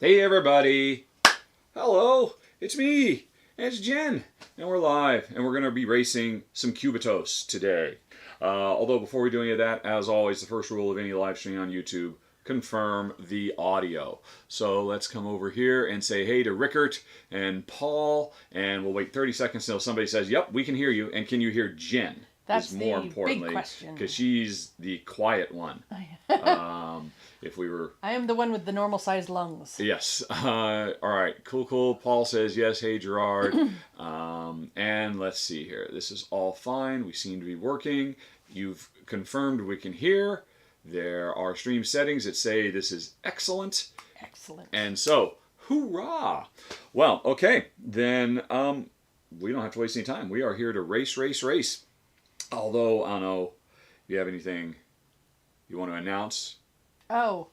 Hey everybody! Hello, it's me, and it's Jen, and we're live, and we're going to be racing some Cubitos today. Although before we do any of that, as always, the first rule of any live stream on YouTube, confirm the audio. So let's come over here and say hey to Rickert and Paul, and we'll wait 30 seconds until somebody says, yep, we can hear you, and can you hear Jen? That's more the importantly, big question. because she's the quiet one. If we were... I am the one with the normal-sized lungs. Yes. All right. Cool. Paul says yes. Hey, Gerard. And let's see here. This is all fine. We seem to be working. You've confirmed we can hear. There are stream settings that say this is excellent. Excellent. And so, hoorah! Well, okay. Then we don't have to waste any time. We are here to race. Although, I don't know if you have anything you want to announce. Oh,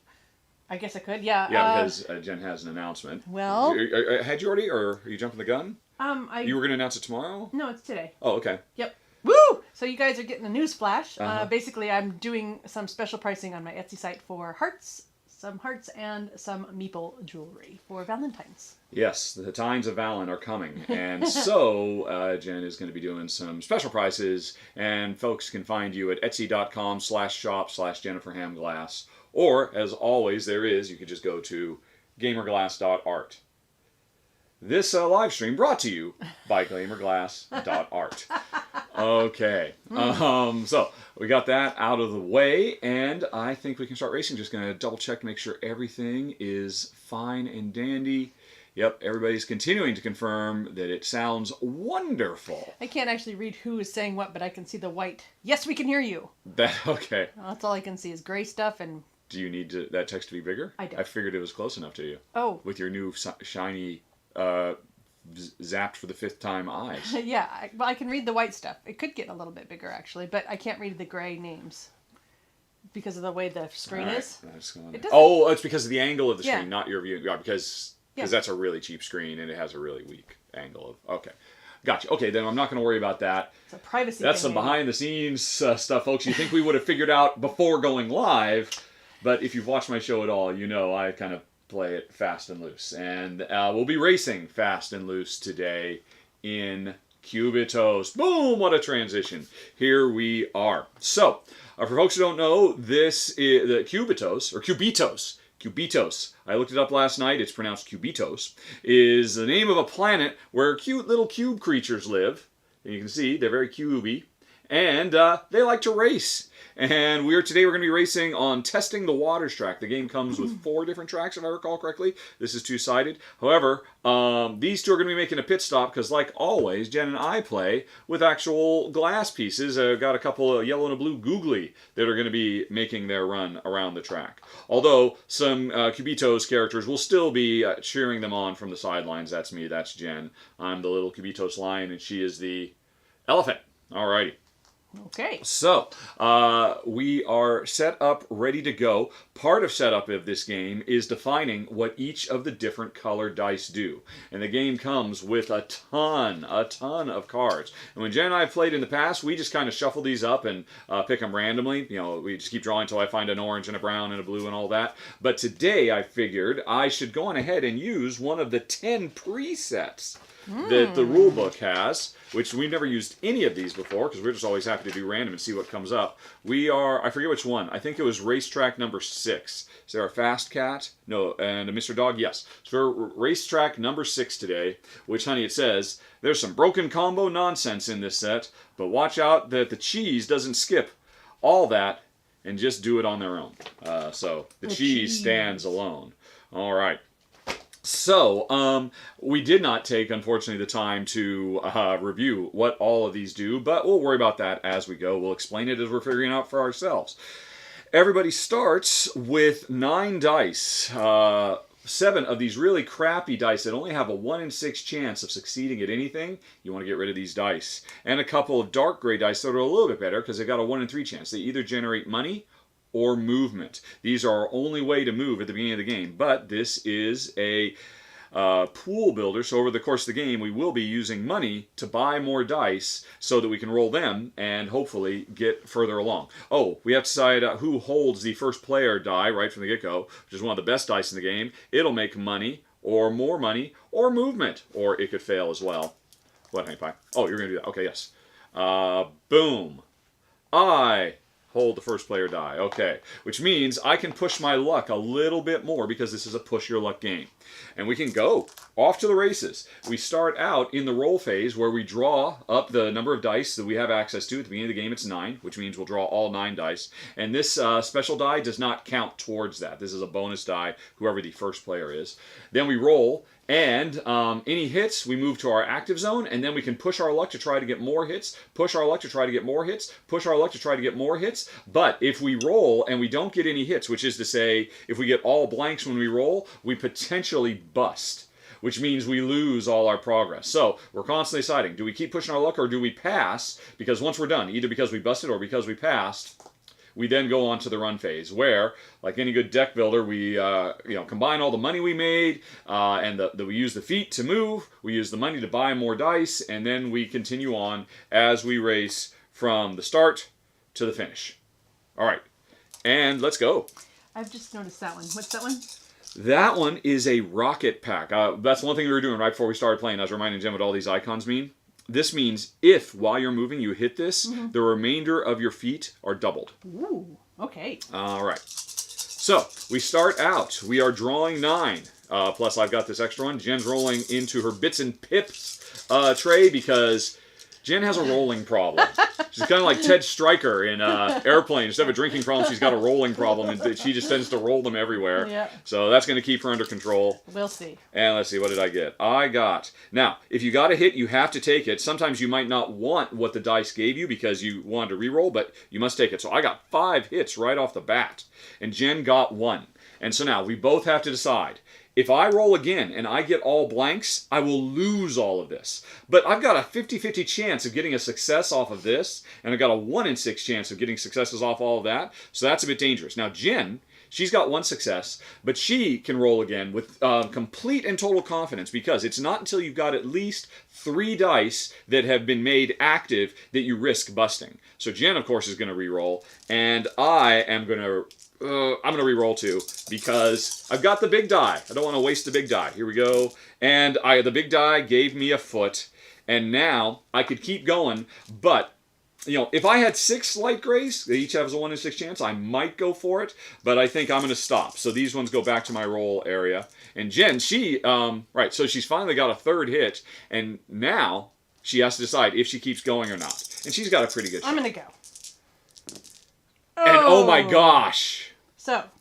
I guess I could. Yeah. Yeah, because Jen has an announcement. Well, had you already, or are you jumping the gun? You were going to announce it tomorrow? No, it's today. Oh, okay. Yep. Woo! So you guys are getting a news flash. Basically, I'm doing some special pricing on my Etsy site for some hearts, and some meeple jewelry for Valentine's. Yes, the Tines of Valen are coming, and so Jen is going to be doing some special prices, and folks can find you at etsy.com/shop/JenniferHamglass. Or, as always, you could just go to gamerglass.art. This live stream brought to you by gamerglass.art. Okay, so we got that out of the way, and I think we can start racing. Just going to double check to make sure everything is fine and dandy. Yep, everybody's continuing to confirm that it sounds wonderful. I can't actually read who is saying what, but I can see the white. Yes, we can hear you. Okay. That's all I can see is gray stuff and... Do you need that text to be bigger? I don't. I figured it was close enough to you. Oh. With your new shiny, zapped for the 5th time eyes. Yeah, I can read the white stuff. It could get a little bit bigger, actually, but I can't read the gray names because of the way the screen is. Oh, it's because of the angle of the screen, Yeah. not your view. Yeah, because that's a really cheap screen and it has a really weak angle. Okay. Gotcha. Okay, then I'm not going to worry about that. It's a privacy That's thing, some behind-the-scenes stuff, folks. You think we would have figured out before going live, but if you've watched my show at all, you know I kind of play it fast and loose. And we'll be racing fast and loose today in Cubitos. Boom! What a transition. Here we are. So, for folks who don't know, this is the Cubitos, or Cubitos. Cubitos. I looked it up last night. It's pronounced Cubitos. Is the name of a planet where cute little cube creatures live. And you can see they're very cubey. And they like to race. And today we're going to be racing on Testing the Waters track. The game comes with 4 different tracks, if I recall correctly. This is 2-sided. However, these 2 are going to be making a pit stop because, like always, Jen and I play with actual glass pieces. I've got a couple of yellow and a blue googly that are going to be making their run around the track. Although some Cubitos characters will still be cheering them on from the sidelines. That's me. That's Jen. I'm the little Cubitos lion, and she is the elephant. Alrighty. Okay. So, we are set up, ready to go. Part of setup of this game is defining what each of the different colored dice do. And the game comes with a ton of cards. And when Jen and I have played in the past, we just kind of shuffle these up and pick them randomly. You know, we just keep drawing until I find an orange and a brown and a blue and all that. But today I figured I should go on ahead and use one of the 10 presets that the rule book has, which we've never used any of these before because we're just always happy to do random and see what comes up. I forget which one. I think it was racetrack number 6. Is there a fast cat? No, and a Mr. Dog? Yes. So for racetrack number 6 today, which, honey, it says, there's some broken combo nonsense in this set, but watch out that the cheese doesn't skip all that and just do it on their own. So the cheese stands alone. All right. So, we did not take, unfortunately, the time to review what all of these do, but we'll worry about that as we go. We'll explain it as we're figuring it out for ourselves. Everybody starts with 9 dice. 7 of these really crappy dice that only have a 1 in 6 chance of succeeding at anything. You want to get rid of these dice. And a couple of dark gray dice that are a little bit better because they've got a 1 in 3 chance. They either generate money or movement. These are our only way to move at the beginning of the game, but this is a pool builder. So over the course of the game, we will be using money to buy more dice so that we can roll them and hopefully get further along. Oh, we have to decide who holds the first player die right from the get-go, which is one of the best dice in the game. It'll make money, or more money, or movement, or it could fail as well. What, Honey Pie? Oh, you're going to do that. Okay, yes. Boom. I hold the first player die. Okay, which means I can push my luck a little bit more because this is a push your luck game. And we can go off to the races. We start out in the roll phase where we draw up the number of dice that we have access to. At the beginning of the game, it's 9, which means we'll draw all 9 dice. And this special die does not count towards that. This is a bonus die, whoever the first player is. Then we roll. And any hits, we move to our active zone, and then we can push our luck to try to get more hits, push our luck to try to get more hits, push our luck to try to get more hits. But if we roll and we don't get any hits, which is to say, if we get all blanks when we roll, we potentially bust, which means we lose all our progress. So we're constantly deciding, do we keep pushing our luck or do we pass? Because once we're done, either because we busted or because we passed, we then go on to the run phase, where, like any good deck builder, we combine all the money we made, and we use the feet to move, we use the money to buy more dice, and then we continue on as we race from the start to the finish. All right, and let's go. I've just noticed that one. What's that one? That one is a rocket pack. That's one thing we were doing right before we started playing. I was reminding Jim what all these icons mean. This means if, while you're moving, you hit this, the remainder of your feet are doubled. Ooh, okay. All right. So, we start out. We are drawing 9. Plus, I've got this extra one. Jen's rolling into her bits and pips tray because Jen has a rolling problem. She's kind of like Ted Stryker in Airplane. Instead of a drinking problem, she's got a rolling problem, and she just tends to roll them everywhere. Yeah. So that's going to keep her under control. We'll see. And let's see, what did I get? I got... Now, if you got a hit, you have to take it. Sometimes you might not want what the dice gave you because you wanted to re-roll, but you must take it. So I got 5 hits right off the bat, and Jen got 1. And so now we both have to decide. If I roll again and I get all blanks, I will lose all of this. But I've got a 50-50 chance of getting a success off of this, and I've got a 1 in 6 chance of getting successes off all of that, so that's a bit dangerous. Now, Jen, she's got 1 success, but she can roll again with complete and total confidence because it's not until you've got at least 3 dice that have been made active that you risk busting. So Jen, of course, is going to re-roll, and I am going to... I'm going to re-roll too because I've got the big die. I don't want to waste the big die. Here we go. And the big die gave me a foot. And now I could keep going. But, if I had 6 light grays, they each have a 1 in 6 chance, I might go for it. But I think I'm going to stop. So these ones go back to my roll area. And Jen, right, so she's finally got a 3rd hit. And now she has to decide if she keeps going or not. And she's got a pretty good shot. I'm going to go. And oh my gosh!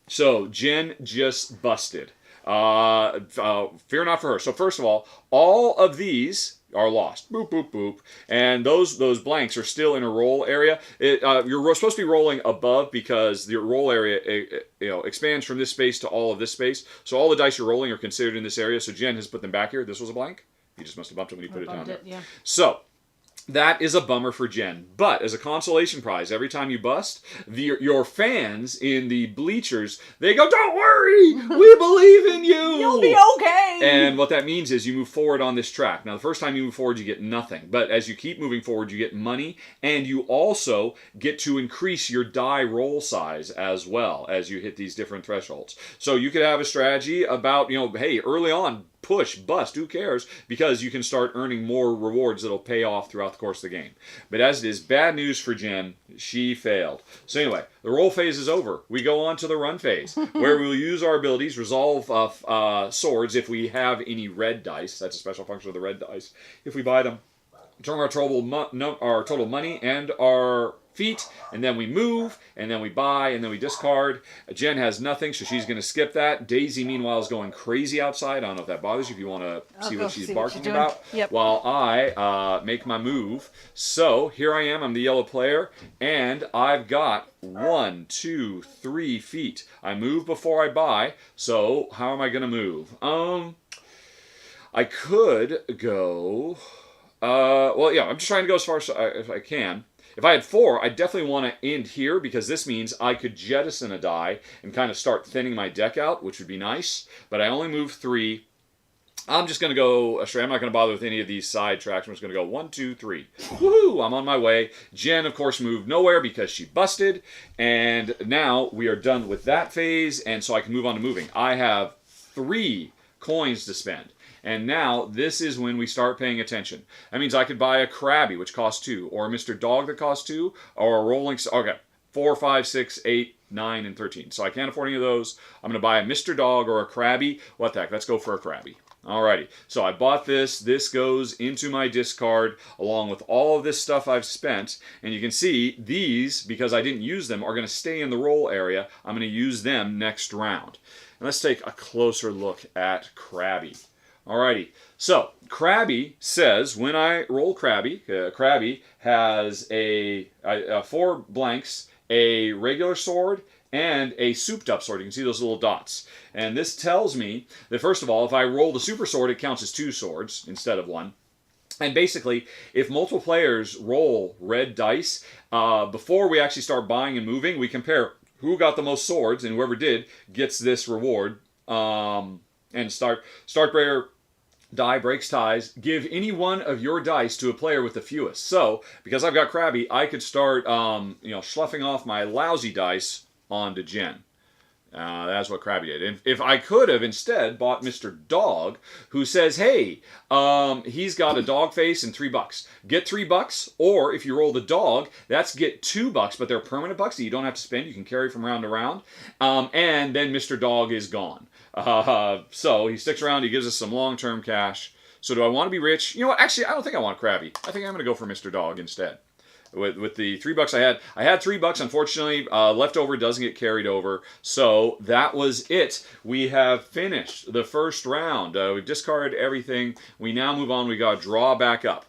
So Jen just busted. Fear not for her. So first of all of these are lost. Boop, boop, boop. And those blanks are still in a roll area. You're supposed to be rolling above because the roll area expands from this space to all of this space. So all the dice you're rolling are considered in this area. So Jen has put them back here. This was a blank. You just must have bumped it when you put it down there. Yeah. So... that is a bummer for Jen. But as a consolation prize, every time you bust, your fans in the bleachers, they go, "Don't worry! We believe in you! You'll be okay!" And what that means is you move forward on this track. Now, the first time you move forward, you get nothing. But as you keep moving forward, you get money. And you also get to increase your die roll size as well as you hit these different thresholds. So you could have a strategy about, hey, early on, push, bust, who cares? Because you can start earning more rewards that'll pay off throughout the course of the game. But as it is, bad news for Jen, she failed. So anyway, the roll phase is over. We go on to the run phase, where we will use our abilities, resolve swords if we have any red dice. That's a special function of the red dice. If we buy them, turn our total money and our feet, and then we move, and then we buy, and then we discard. Jen has nothing, so she's going to skip that. Daisy, meanwhile, is going crazy outside. I don't know if that bothers you, if you want to see what she's barking about. Yep. While I make my move. So, here I am. I'm the yellow player, and I've got 1, 2, 3 feet. I move before I buy, so how am I going to move? I could go... I'm just trying to go as far as I can. If I had 4, I definitely want to end here because this means I could jettison a die and kind of start thinning my deck out, which would be nice. But I only move 3. I'm just going to go straight. I'm not going to bother with any of these side tracks. I'm just going to go 1, 2, 3. Woohoo! I'm on my way. Jen, of course, moved nowhere because she busted. And now we are done with that phase, and so I can move on to moving. I have 3 coins to spend. And now this is when we start paying attention. That means I could buy a Krabby, which costs 2, or a Mr. Dog that costs 2, or a Rolling... Okay, 4, 5, 6, 8, 9, and 13. So I can't afford any of those. I'm going to buy a Mr. Dog or a Krabby. What the heck? Let's go for a Krabby. Alrighty, so I bought this. This goes into my discard along with all of this stuff I've spent. And you can see these, because I didn't use them, are going to stay in the roll area. I'm going to use them next round. And let's take a closer look at Krabby. Alrighty, so Krabby says when I roll Krabby, Krabby has 4 blanks, a regular sword, and a souped up sword. You can see those little dots. And this tells me that, first of all, if I roll the super sword, it counts as 2 swords instead of 1. And basically, if multiple players roll red dice, before we actually start buying and moving, we compare who got the most swords, and whoever did gets this reward. And start player die breaks ties. Give any one of your dice to a player with the fewest. So, because I've got Krabby, I could start sloughing off my lousy dice onto Jen. That's what Krabby did. And if I could have instead bought Mr. Dog, who says, hey, he's got a dog face and $3. Get $3, or if you roll the dog, that's get $2, but they're permanent bucks that you don't have to spend. You can carry from round to round. And then Mr. Dog is gone. So he sticks around. He gives us some long-term cash. So do I want to be rich? You know what? Actually, I don't think I want Krabby. I think I'm going to go for Mr. Dog instead. With the $3 I had $3. Unfortunately, leftover doesn't get carried over. So that was it. We have finished the first round. We've discarded everything. We now move on. We got to draw back up.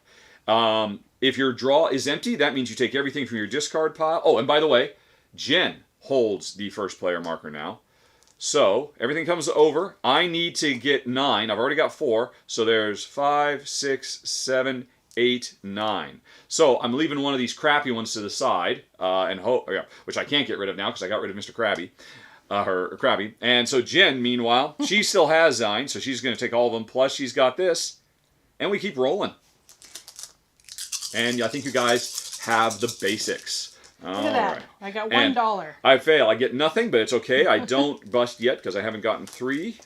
If your draw is empty, that means you take everything from your discard pile. Oh, and by the way, Jen holds the first player marker now. So everything comes over. I need to get 9. I've already got 4. So there's 5, 6, 7, 8, 9. So I'm leaving one of these crappy ones to the side, which I can't get rid of now because I got rid of Mr. Krabby, her Krabby. And so Jen, meanwhile, she still has 9, so she's going to take all of them. Plus, she's got this, and we keep rolling. And I think you guys have the basics. Look at that. Right. I got $1. I fail. I get nothing, but it's okay. I don't bust yet because I haven't gotten 3.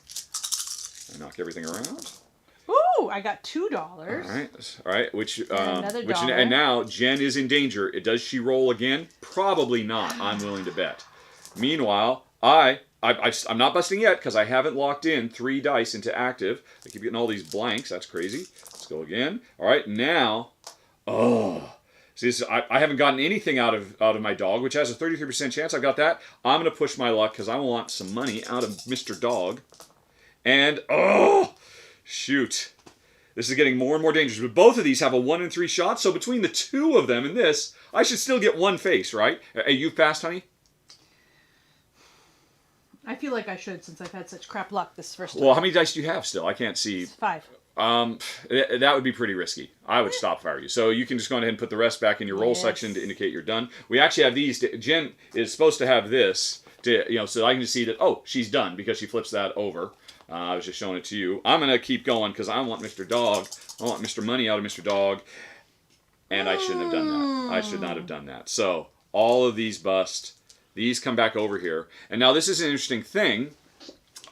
I knock everything around. Ooh, I got $2. All right. And now Jen is in danger. Does she roll again? Probably not. I'm willing to bet. Meanwhile, I'm not busting yet because I haven't locked in 3 dice into active. I keep getting all these blanks. That's crazy. Let's go again. All right, now, see, I haven't gotten anything out of my dog, which has a 33% chance. I've got that. I'm going to push my luck because I want some money out of Mr. Dog. And shoot. This is getting more and more dangerous. But both of these have a 1 in 3 shot, so between the 2 of them and this, I should still get 1 face, right? You've passed, honey? I feel like I should, since I've had such crap luck this first time. Well, how many dice do you have still? I can't see. 5. That would be pretty risky. I would stop if I were you. So you can just go ahead and put the rest back in your roll section to indicate you're done. We actually have these. Jen is supposed to have this, so I can just see that, she's done because she flips that over. I was just showing it to you. I'm going to keep going because I want Mr. Dog. I want Mr. Money out of Mr. Dog. And I shouldn't have done that. I should not have done that. So all of these bust. These come back over here. And now this is an interesting thing.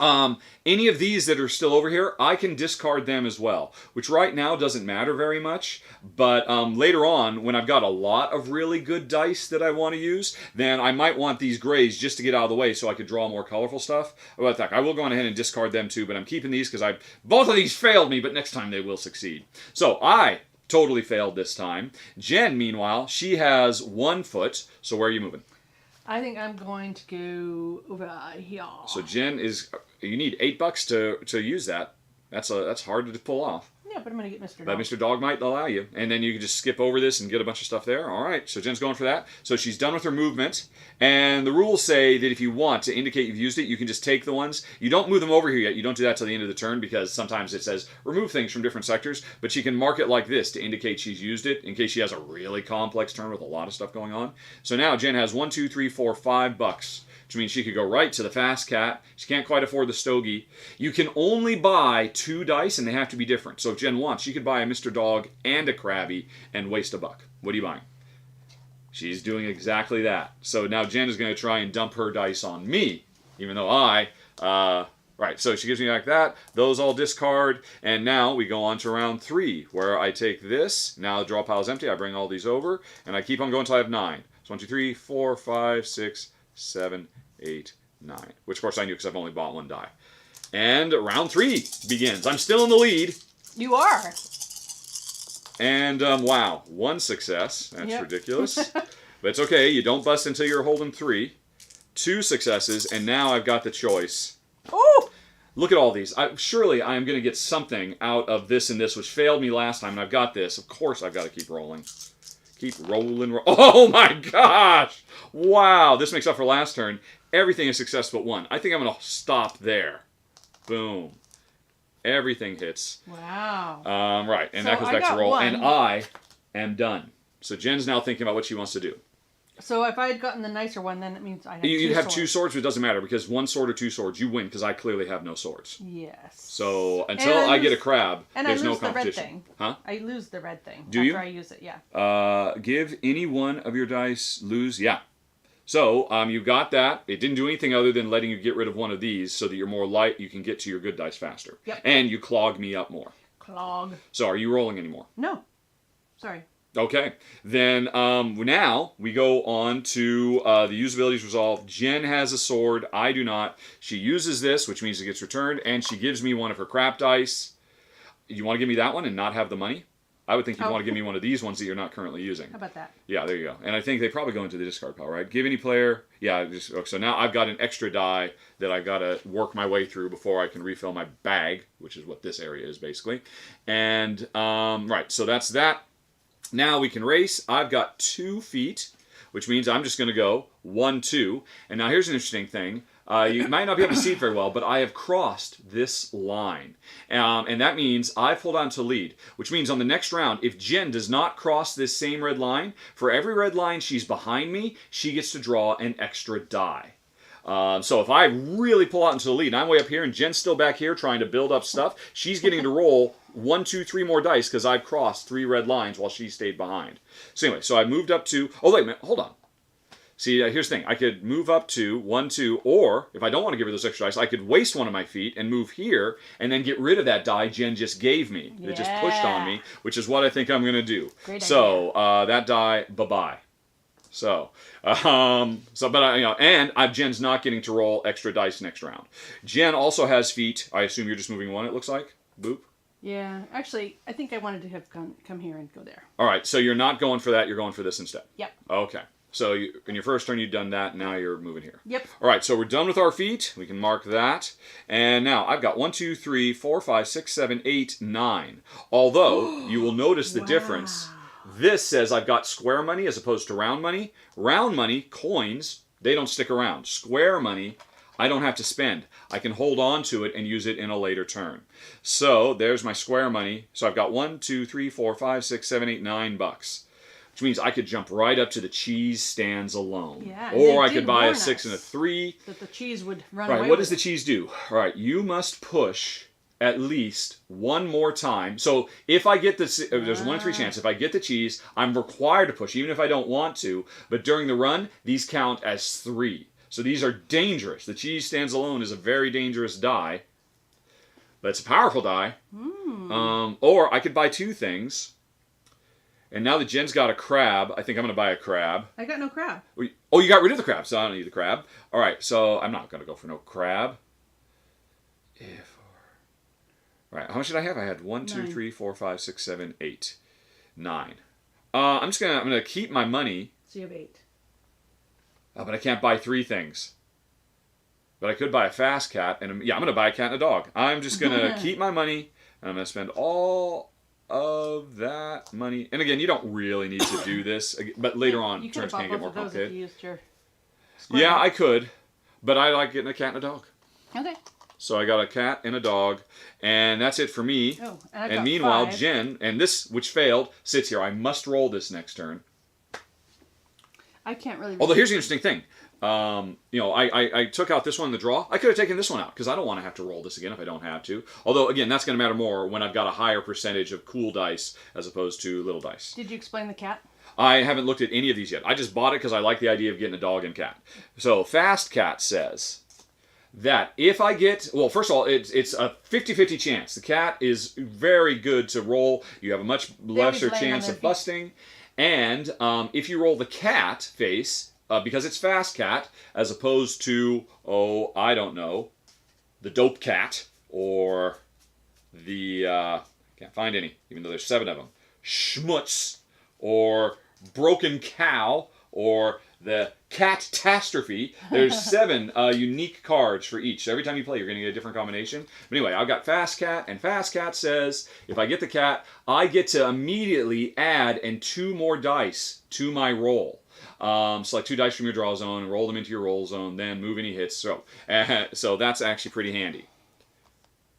Any of these that are still over here, I can discard them as well, which right now doesn't matter very much. But later on, when I've got a lot of really good dice that I want to use, then I might want these grays just to get out of the way so I could draw more colorful stuff. But I will go on ahead and discard them too, but I'm keeping these because both of these failed me, but next time they will succeed. So I totally failed this time. Jen, meanwhile, she has 1 foot. So where are you moving? I think I'm going to go over here. So Jen you need $8 to use that. That's hard to pull off. Yeah, but I'm going to get Mr. Dog. But Mr. Dog might allow you. And then you can just skip over this and get a bunch of stuff there. All right, so Jen's going for that. So she's done with her movement. And the rules say that if you want to indicate you've used it, you can just take the ones. You don't move them over here yet. You don't do that till the end of the turn because sometimes it says remove things from different sectors. But she can mark it like this to indicate she's used it in case she has a really complex turn with a lot of stuff going on. So now Jen has $1, $2, $3, $4, $5 which means she could go right to the fast cat. She can't quite afford the stogie. You can only buy 2 dice, and they have to be different. So if Jen wants, she could buy a Mr. Dog and a Krabby and waste $1. What are you buying? She's doing exactly that. So now Jen is going to try and dump her dice on me, even though right, so she gives me back that. Those all discard. And now we go on to round 3, where I take this. Now the draw pile is empty. I bring all these over, and I keep on going until I have 9. So 1, 2, 3, 4, 5, 6, 7, 8, 9. Which, of course, I knew because I've only bought 1 die. And round 3 begins. I'm still in the lead. You are. And, wow, 1 success. That's ridiculous. But it's okay. You don't bust until you're holding 3. 2 successes, and now I've got the choice. Oh! Look at all these. Surely I am going to get something out of this and this, which failed me last time, and I've got this. Of course I've got to keep rolling. Keep rolling. Oh my gosh! Wow, this makes up for last turn. Everything is success but 1. I think I'm going to stop there. Boom. Everything hits. Wow. Right, and So that goes back to roll. 1. And I am done. So Jen's now thinking about what she wants to do. So if I had gotten the nicer one, then it means I have You'd have swords. 2 swords, but it doesn't matter, because 1 sword or 2 swords, you win, because I clearly have no swords. Yes. So until I get a crab, there's no competition. The red thing. Huh? I lose the red thing. Do you? After I use it, yeah. Give any one of your dice lose. Yeah. So you got that. It didn't do anything other than letting you get rid of one of these so that you're more light. You can get to your good dice faster. Yep. And you clog me up more. Clog. So are you rolling anymore? No. Sorry. Okay. Then now we go on to the usabilities resolved. Jen has a sword. I do not. She uses this, which means it gets returned, and she gives me one of her crap dice. You want to give me that one and not have the money? I would think you'd want to give me one of these ones that you're not currently using. How about that? Yeah, there you go. And I think they probably go into the discard pile, right? Give any player. Yeah, so now I've got an extra die that I've got to work my way through before I can refill my bag, which is what this area is basically. And, right, so that's that. Now we can race. I've got 2 feet, which means I'm just going to go 1, 2. And now here's an interesting thing. You might not be able to see it very well, but I have crossed this line. And that means I've pulled on to lead, which means on the next round, if Jen does not cross this same red line, for every red line she's behind me, she gets to draw an extra die. So if I really pull out into the lead, and I'm way up here, and Jen's still back here trying to build up stuff, she's getting to roll 1, 2, 3 more dice because I've crossed 3 red lines while she stayed behind. So anyway, so I moved up to... Oh, wait a minute. Hold on. See, here's the thing. I could move up to 1, 2, or if I don't want to give her those extra dice, I could waste one of my feet and move here and then get rid of that die Jen just gave me. It just pushed on me, which is what I think I'm going to do. Great so that die, bye-bye. So, but and Jen's not getting to roll extra dice next round. Jen also has feet. I assume you're just moving 1, it looks like. Boop. Yeah, actually, I think I wanted to have come here and go there. All right, so you're not going for that. You're going for this instead. Yep. Okay. So in your first turn, you've done that. Now you're moving here. Yep. All right, so we're done with our feet. We can mark that. And now I've got 1, 2, 3, 4, 5, 6, 7, 8, 9. Although you will notice the difference. This says I've got square money as opposed to round money. Round money, coins, they don't stick around. Square money, I don't have to spend. I can hold on to it and use it in a later turn. So there's my square money. So I've got 1, 2, 3, 4, 5, 6, 7, 8, $9. Which means I could jump right up to the cheese stands alone. Yeah, or I could buy a 6 and a 3. That the cheese would run Right, away what with does the cheese do? All right, you must push at least 1 more time. So if I get this, there's a 1 in 3 chance. If I get the cheese, I'm required to push, even if I don't want to. But during the run, these count as 3. So these are dangerous. The cheese stands alone is a very dangerous die. But it's a powerful die. Or I could buy 2 things. And now that Jen's got a crab, I think I'm going to buy a crab. I got no crab. Oh, you got rid of the crab, so I don't need the crab. All right, so I'm not going to go for no crab. All right, how much did I have? I had 1, 2, 3, 4, 5, 6, 7, 8, 9. I'm gonna keep my money. So you have 8. Oh, but I can't buy 3 things. But I could buy a fast cat, and I'm gonna buy a cat and a dog. I'm just gonna keep my money, and I'm gonna spend all of that money. And again, you don't really need to do this, but later on, turns can get more complicated. You used your Yeah, I could, but I like getting a cat and a dog. Okay. So I got a cat and a dog, and that's it for me. Oh, and meanwhile, 5. Jen, and this, which failed, sits here. I must roll this next turn. I can't really... Although here's the interesting thing. I took out this one in the draw. I could have taken this one out because I don't want to have to roll this again if I don't have to. Although, again, that's going to matter more when I've got a higher percentage of cool dice as opposed to little dice. Did you explain the cat? I haven't looked at any of these yet. I just bought it because I like the idea of getting a dog and cat. So Fast Cat says that if I get... Well, first of all, it's a 50-50 chance. The cat is very good to roll. You have a much lesser chance of busting. And if you roll the cat face, because it's Fast Cat, as opposed to, I don't know, the Dope Cat, or the... can't find any, even though there's 7 of them. Schmutz, or Broken Cow, or the Cat-tastrophe. There's 7 unique cards for each. So every time you play, you're going to get a different combination. But anyway, I've got Fast Cat, and Fast Cat says, if I get the cat, I get to immediately add 2 more dice to my roll. Select 2 dice from your draw zone, and roll them into your roll zone, then move any hits. So that's actually pretty handy.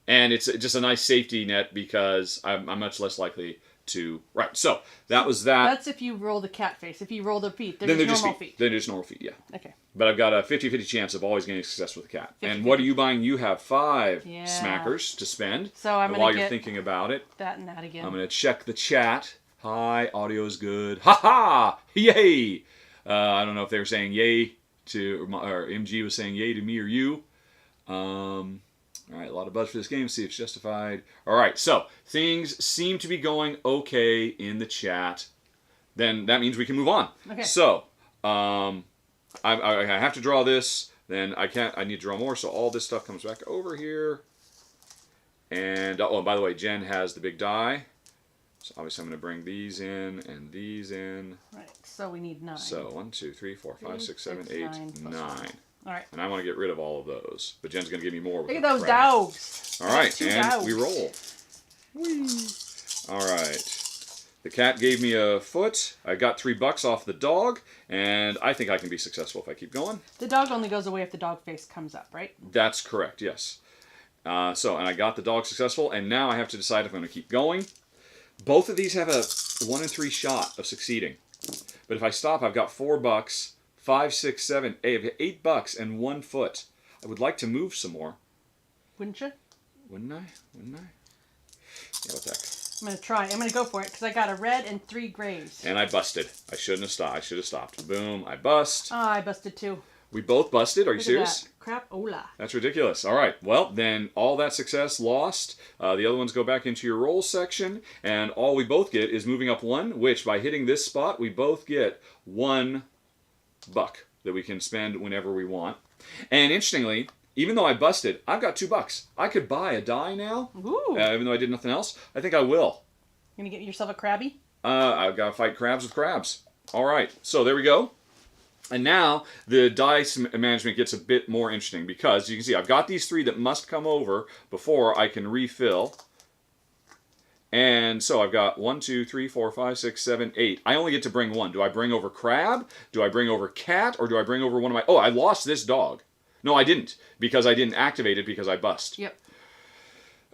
And it's just a nice safety net because I'm much less likely to... Right, so that was that. That's if you roll the cat face. If you roll the feet, they're just normal feet. They're just normal feet, yeah. Okay. But I've got a 50-50 chance of always getting success with the cat. And what are you buying? You have 5 smackers to spend. So I'm going to while you're thinking about it. That and that again. I'm going to check the chat. Hi, audio is good. Ha-ha! Yay! I don't know if they were saying yay to... Or MG was saying yay to me or you. All right, a lot of buzz for this game. See if it's justified. All right, so things seem to be going okay in the chat. Then that means we can move on. Okay. So I have to draw this. Then I can't. I need to draw more. So all this stuff comes back over here. And by the way, Jen has the big die. So obviously I'm going to bring these in and these in. Right. So we need 9. So 1, 2, 3, 4, 5, 6, 7, 8, 9. All right. And I want to get rid of all of those. But Jen's going to give me more. Look at those dogs. All right, and dogs. we roll. Whee. All right. The cat gave me a foot. I got $3 off the dog, and I think I can be successful if I keep going. The dog only goes away if the dog face comes up, right? That's correct, yes. And I got the dog successful, and now I have to decide if I'm going to keep going. Both of these have a 1 in 3 shot of succeeding. But if I stop, I've got $4. 5, 6, 7, 8 $8 and 1 foot. I would like to move some more. Wouldn't you? Wouldn't I? Yeah, what the heck? I'm going to try. I'm going to go for it because I got a red and 3 grays. And I busted. I shouldn't have stopped. I should have stopped. Boom. I bust. Oh, I busted too. We both busted. Are you serious? That. Crap-ola. That's ridiculous. All right. Well, then all that success lost. The other ones go back into your roll section. And all we both get is moving up 1, which by hitting this spot, we both get $1 that we can spend whenever we want. And interestingly, even though I busted, I've got $2. I could buy a die now. Ooh. Even though I did nothing else. I think I will. You gonna get yourself a crabby? I've got to fight crabs with crabs. All right. So there we go. And now the dice management gets a bit more interesting because you can see I've got these 3 that must come over before I can refill. And so I've got 1, 2, 3, 4, 5, 6, 7, 8. I only get to bring 1. Do I bring over crab? Do I bring over cat? Or do I bring over one of my... Oh, I lost this dog. No, I didn't. Because I didn't activate it because I bust. Yep.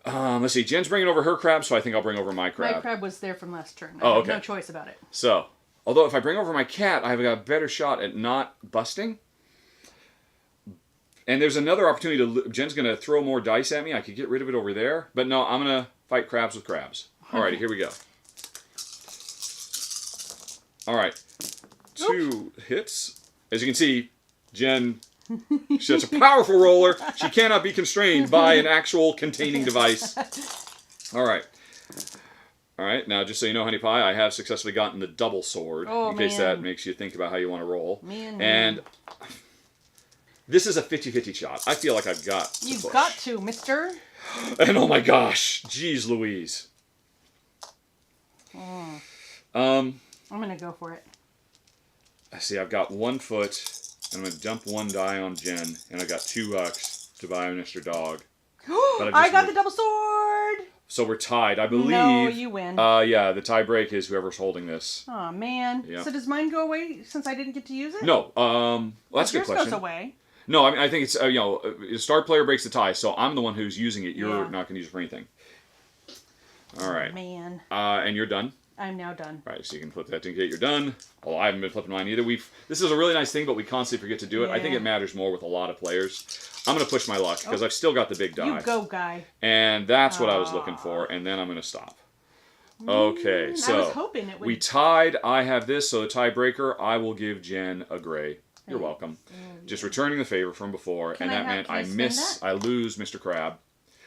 Let's see. Jen's bringing over her crab, so I think I'll bring over my crab. My crab was there from last turn. Oh, I okay. had no choice about it. So, although if I bring over my cat, I've got a better shot at not busting. And there's another opportunity to... Jen's going to throw more dice at me. I could get rid of it over there. But no, I'm going to... Fight crabs with crabs. Alrighty, here we go. Alright. 2 hits. As you can see, Jen, she's a powerful roller. She cannot be constrained by an actual containing device. Alright. Alright, now just so you know, Honey Pie, I have successfully gotten the double sword. In case that makes you think about how you want to roll. And this is a 50-50 shot. I feel like I've got to You've push. got to, mister. And oh my gosh, geez Louise. I'm gonna go for it. I see I've got 1 foot, and I'm gonna dump 1 die on Jen, and I got $2 to buy Mr. Dog. I got the double sword! So we're tied. I believe... No, you win. Yeah, the tie break is whoever's holding this. Oh man. Yep. So does mine go away since I didn't get to use it? No, well, that's a good yours question. goes away. No, I mean, I think it's, start player breaks the tie, so I'm the one who's using it. You're not going to use it for anything. All right. Man. And you're done? I'm now done. Right, so you can flip that to indicate you're done. Oh, I haven't been flipping mine either. This is a really nice thing, but we constantly forget to do it. I think Yeah. it matters more with a lot of players. I'm going to push my luck because I've still got the big die. You go, guy. And that's what I was looking for, and then I'm going to stop. Okay, so I was hoping it would... we tied. I have this, so the tiebreaker, I will give Jen a gray. You're welcome. Just returning the favor from before, and that meant I lose Mr. Crab,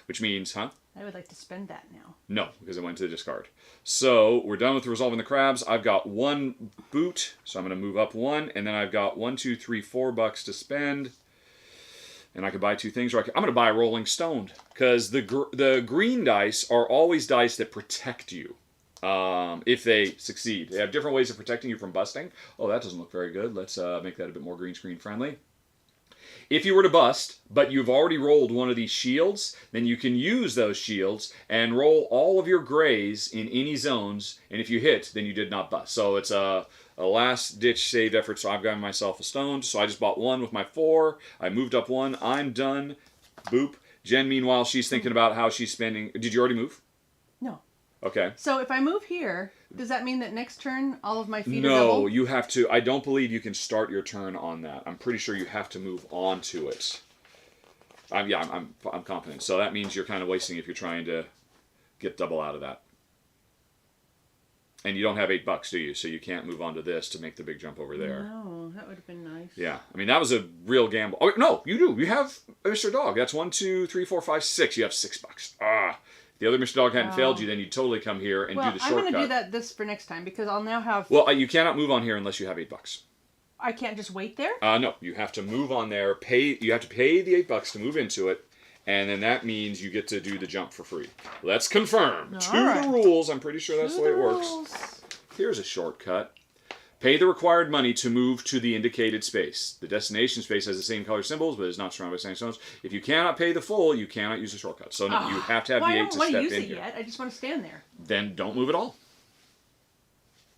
which means, huh? I would like to spend that now. No, because it went to the discard. So we're done with resolving the crabs. I've got one boot, so I'm going to move up one, and then I've got $4 to spend, and I could buy two things. Or I'm going to buy a Rolling Stone because the green dice are always dice that protect you if they succeed. They have different ways of protecting you from busting. Oh, that doesn't look very good. Let's make that a bit more green screen friendly. If you were to bust, but you've already rolled one of these shields, then you can use those shields and roll all of your grays in any zones, and if you hit, then you did not bust. So it's a last-ditch saved effort, so I've gotten myself a stone. So I just bought one with my 4. I moved up one. I'm done. Boop. Jen, meanwhile, she's thinking about how she's spending... Did you already move? No. Okay. So if I move here, does that mean that next turn all of my feet are No, double? you have to. I don't believe you can start your turn on that. I'm pretty sure you have to move on to it. I'm confident. So that means you're kind of wasting if you're trying to get double out of that. And you don't have $8, do you? So you can't move on to this to make the big jump over there. No, that would have been nice. Yeah, I mean that was a real gamble. Oh no, you do. You have Mr. Dog. That's 1, 2, 3, 4, 5, 6. You have $6. Ah. The other Mr. Dog hadn't failed you, then you'd totally come here and do the shortcut. I'm going to do this for next time because I'll now have... Well, you cannot move on here unless you have $8. I can't just wait there? No, you have to move on there. You have to pay the $8 to move into it, and then that means you get to do the jump for free. Let's confirm. The rules. I'm pretty sure that's the way it works. Here's a shortcut. Pay the required money to move to the indicated space. The destination space has the same color symbols, but is not surrounded by sandstones. If you cannot pay the full, you cannot use the shortcut. So you have to have the 8 to step in here. I don't want to use it yet. I just want to stand there. Then don't move at all.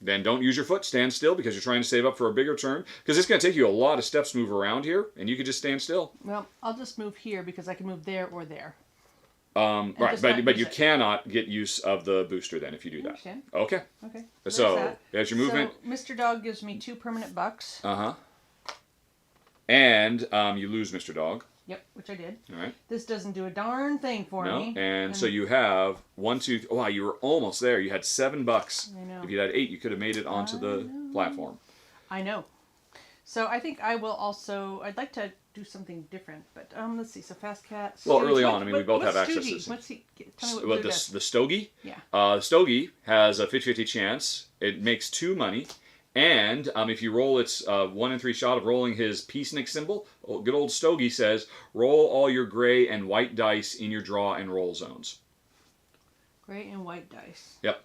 Then don't use your foot. Stand still because you're trying to save up for a bigger turn. Because it's going to take you a lot of steps to move around here, and you can just stand still. Well, I'll just move here because I can move there or there. Right, but you cannot get use of the booster then if you do that. Understand. Okay. Okay. So there's your movement. So Mr. Dog gives me 2 permanent bucks. And you lose Mr. Dog. Yep, which I did. All right. This doesn't do a darn thing for me. And so you have 1, 2. Wow, you were almost there. You had $7. I know. If you had 8, you could have made it onto the platform. I know. So I think I will also. I'd like to do something different, but let's see. So Fast Cat. Well, early on, I mean, we both have access to this. What's he? Tell me what the Stogie? Yeah. The Stogie has a 50-50 chance. It makes 2 money. And if you roll its 1 in 3 shot of rolling his peacenik symbol, good old Stogie says, roll all your gray and white dice in your draw and roll zones. Gray and white dice. Yep.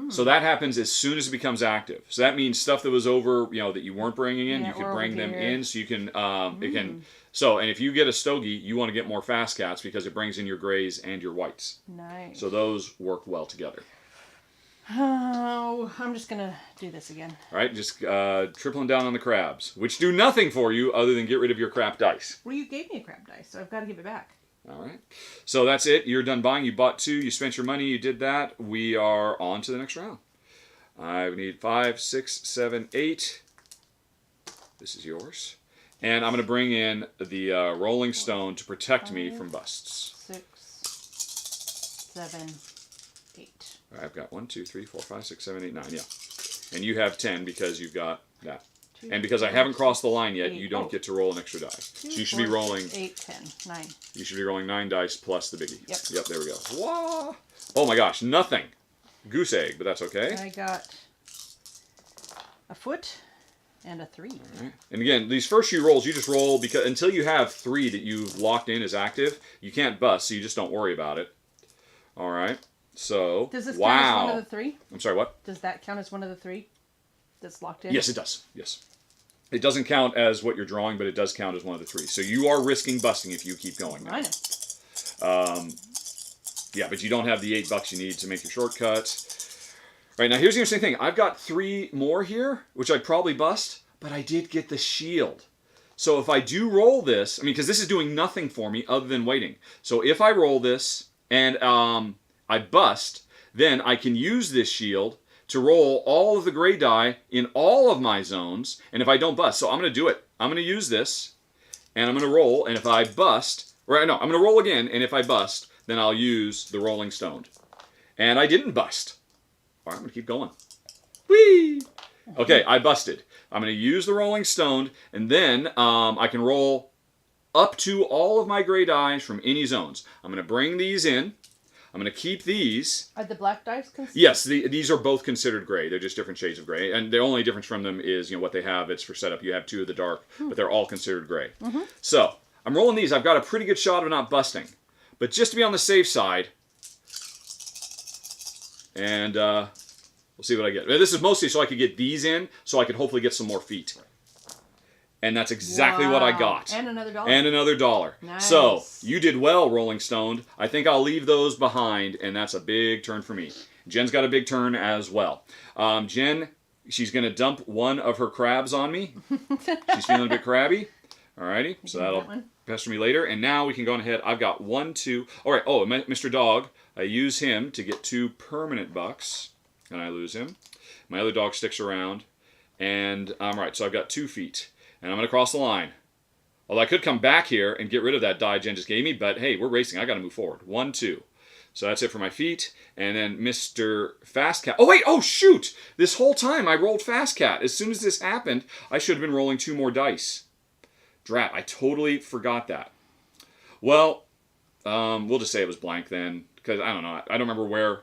So that happens as soon as it becomes active. So that means stuff that was over, that you weren't bringing in, you could bring them in. So you can, it can. So, and if you get a Stogie, you want to get more Fast Cats because it brings in your grays and your whites. Nice. So those work well together. Oh, I'm just gonna do this again. All right, just tripling down on the crabs, which do nothing for you other than get rid of your crap dice. Well, you gave me a crab dice, so I've got to give it back. All right. So that's it. You're done buying. You bought 2. You spent your money. You did that. We are on to the next round. I need 5, 6, 7, 8. This is yours. And I'm going to bring in the Rolling Stone to protect me from busts. 6, 7, 8. All right, I've got 1, 2, 3, 4, 5, 6, 7, 8, 9. Yeah. And you have 10 because you've got that. And because I haven't crossed the line yet, you don't get to roll an extra die. So you should be rolling 8, 10, 9. You should be rolling 9 dice plus the biggie. Yep. There we go. Wah! Oh my gosh, nothing. Goose egg, but that's okay. I got a foot and a 3. All right. And again, these first few rolls, you just roll because until you have 3 that you've locked in as active, you can't bust, so you just don't worry about it. All right. So, does this count as one of the 3? I'm sorry, what? Does that count as one of the 3 that's locked in? Yes, it does. Yes. It doesn't count as what you're drawing, but it does count as one of the 3. So you are risking busting if you keep going now. I know. Yeah, but you don't have the $8 you need to make your shortcut. Right, now here's the interesting thing. I've got 3 more here, which I'd probably bust, but I did get the shield. So if I do roll this, I mean, because this is doing nothing for me other than waiting. So if I roll this and I bust, then I can use this shield to roll all of the gray die in all of my zones, and if I don't bust, so I'm going to do it. I'm going to use this, and I'm going to roll, and if I bust, right, no, I'm going to roll again, and if I bust, then I'll use the Rolling Stone. And I didn't bust. All right, I'm going to keep going. Whee! Okay, I busted. I'm going to use the Rolling Stone, and then I can roll up to all of my gray dice from any zones. I'm going to bring these in. I'm going to keep these. Are the black dice considered? Yes, these are both considered gray. They're just different shades of gray. And the only difference from them is, what they have. It's for setup. You have 2 of the dark, but they're all considered gray. So, I'm rolling these. I've got a pretty good shot of not busting. But just to be on the safe side, and we'll see what I get. This is mostly so I could get these in, so I could hopefully get some more feet. And that's exactly what I got. And another $1. And another $1. Nice. So, you did well, Rolling Stone. I think I'll leave those behind, and that's a big turn for me. Jen's got a big turn as well. Jen, she's going to dump one of her crabs on me. She's feeling a bit crabby. Alrighty, so that'll pester me later. And now we can go on ahead. I've got 1, 2. All right, oh, Mr. Dog, I use him to get 2 permanent bucks, and I lose him. My other dog sticks around, and right, so I've got 2 feet. And I'm going to cross the line. Although I could come back here and get rid of that die Jen just gave me, but hey, we're racing. I got to move forward. 1, 2. So that's it for my feet. And then Mr. Fast Cat. Oh, wait. Oh, shoot. This whole time I rolled Fast Cat. As soon as this happened, I should have been rolling 2 more dice. Drat. I totally forgot that. Well, we'll just say it was blank then. Because I don't know. I don't remember where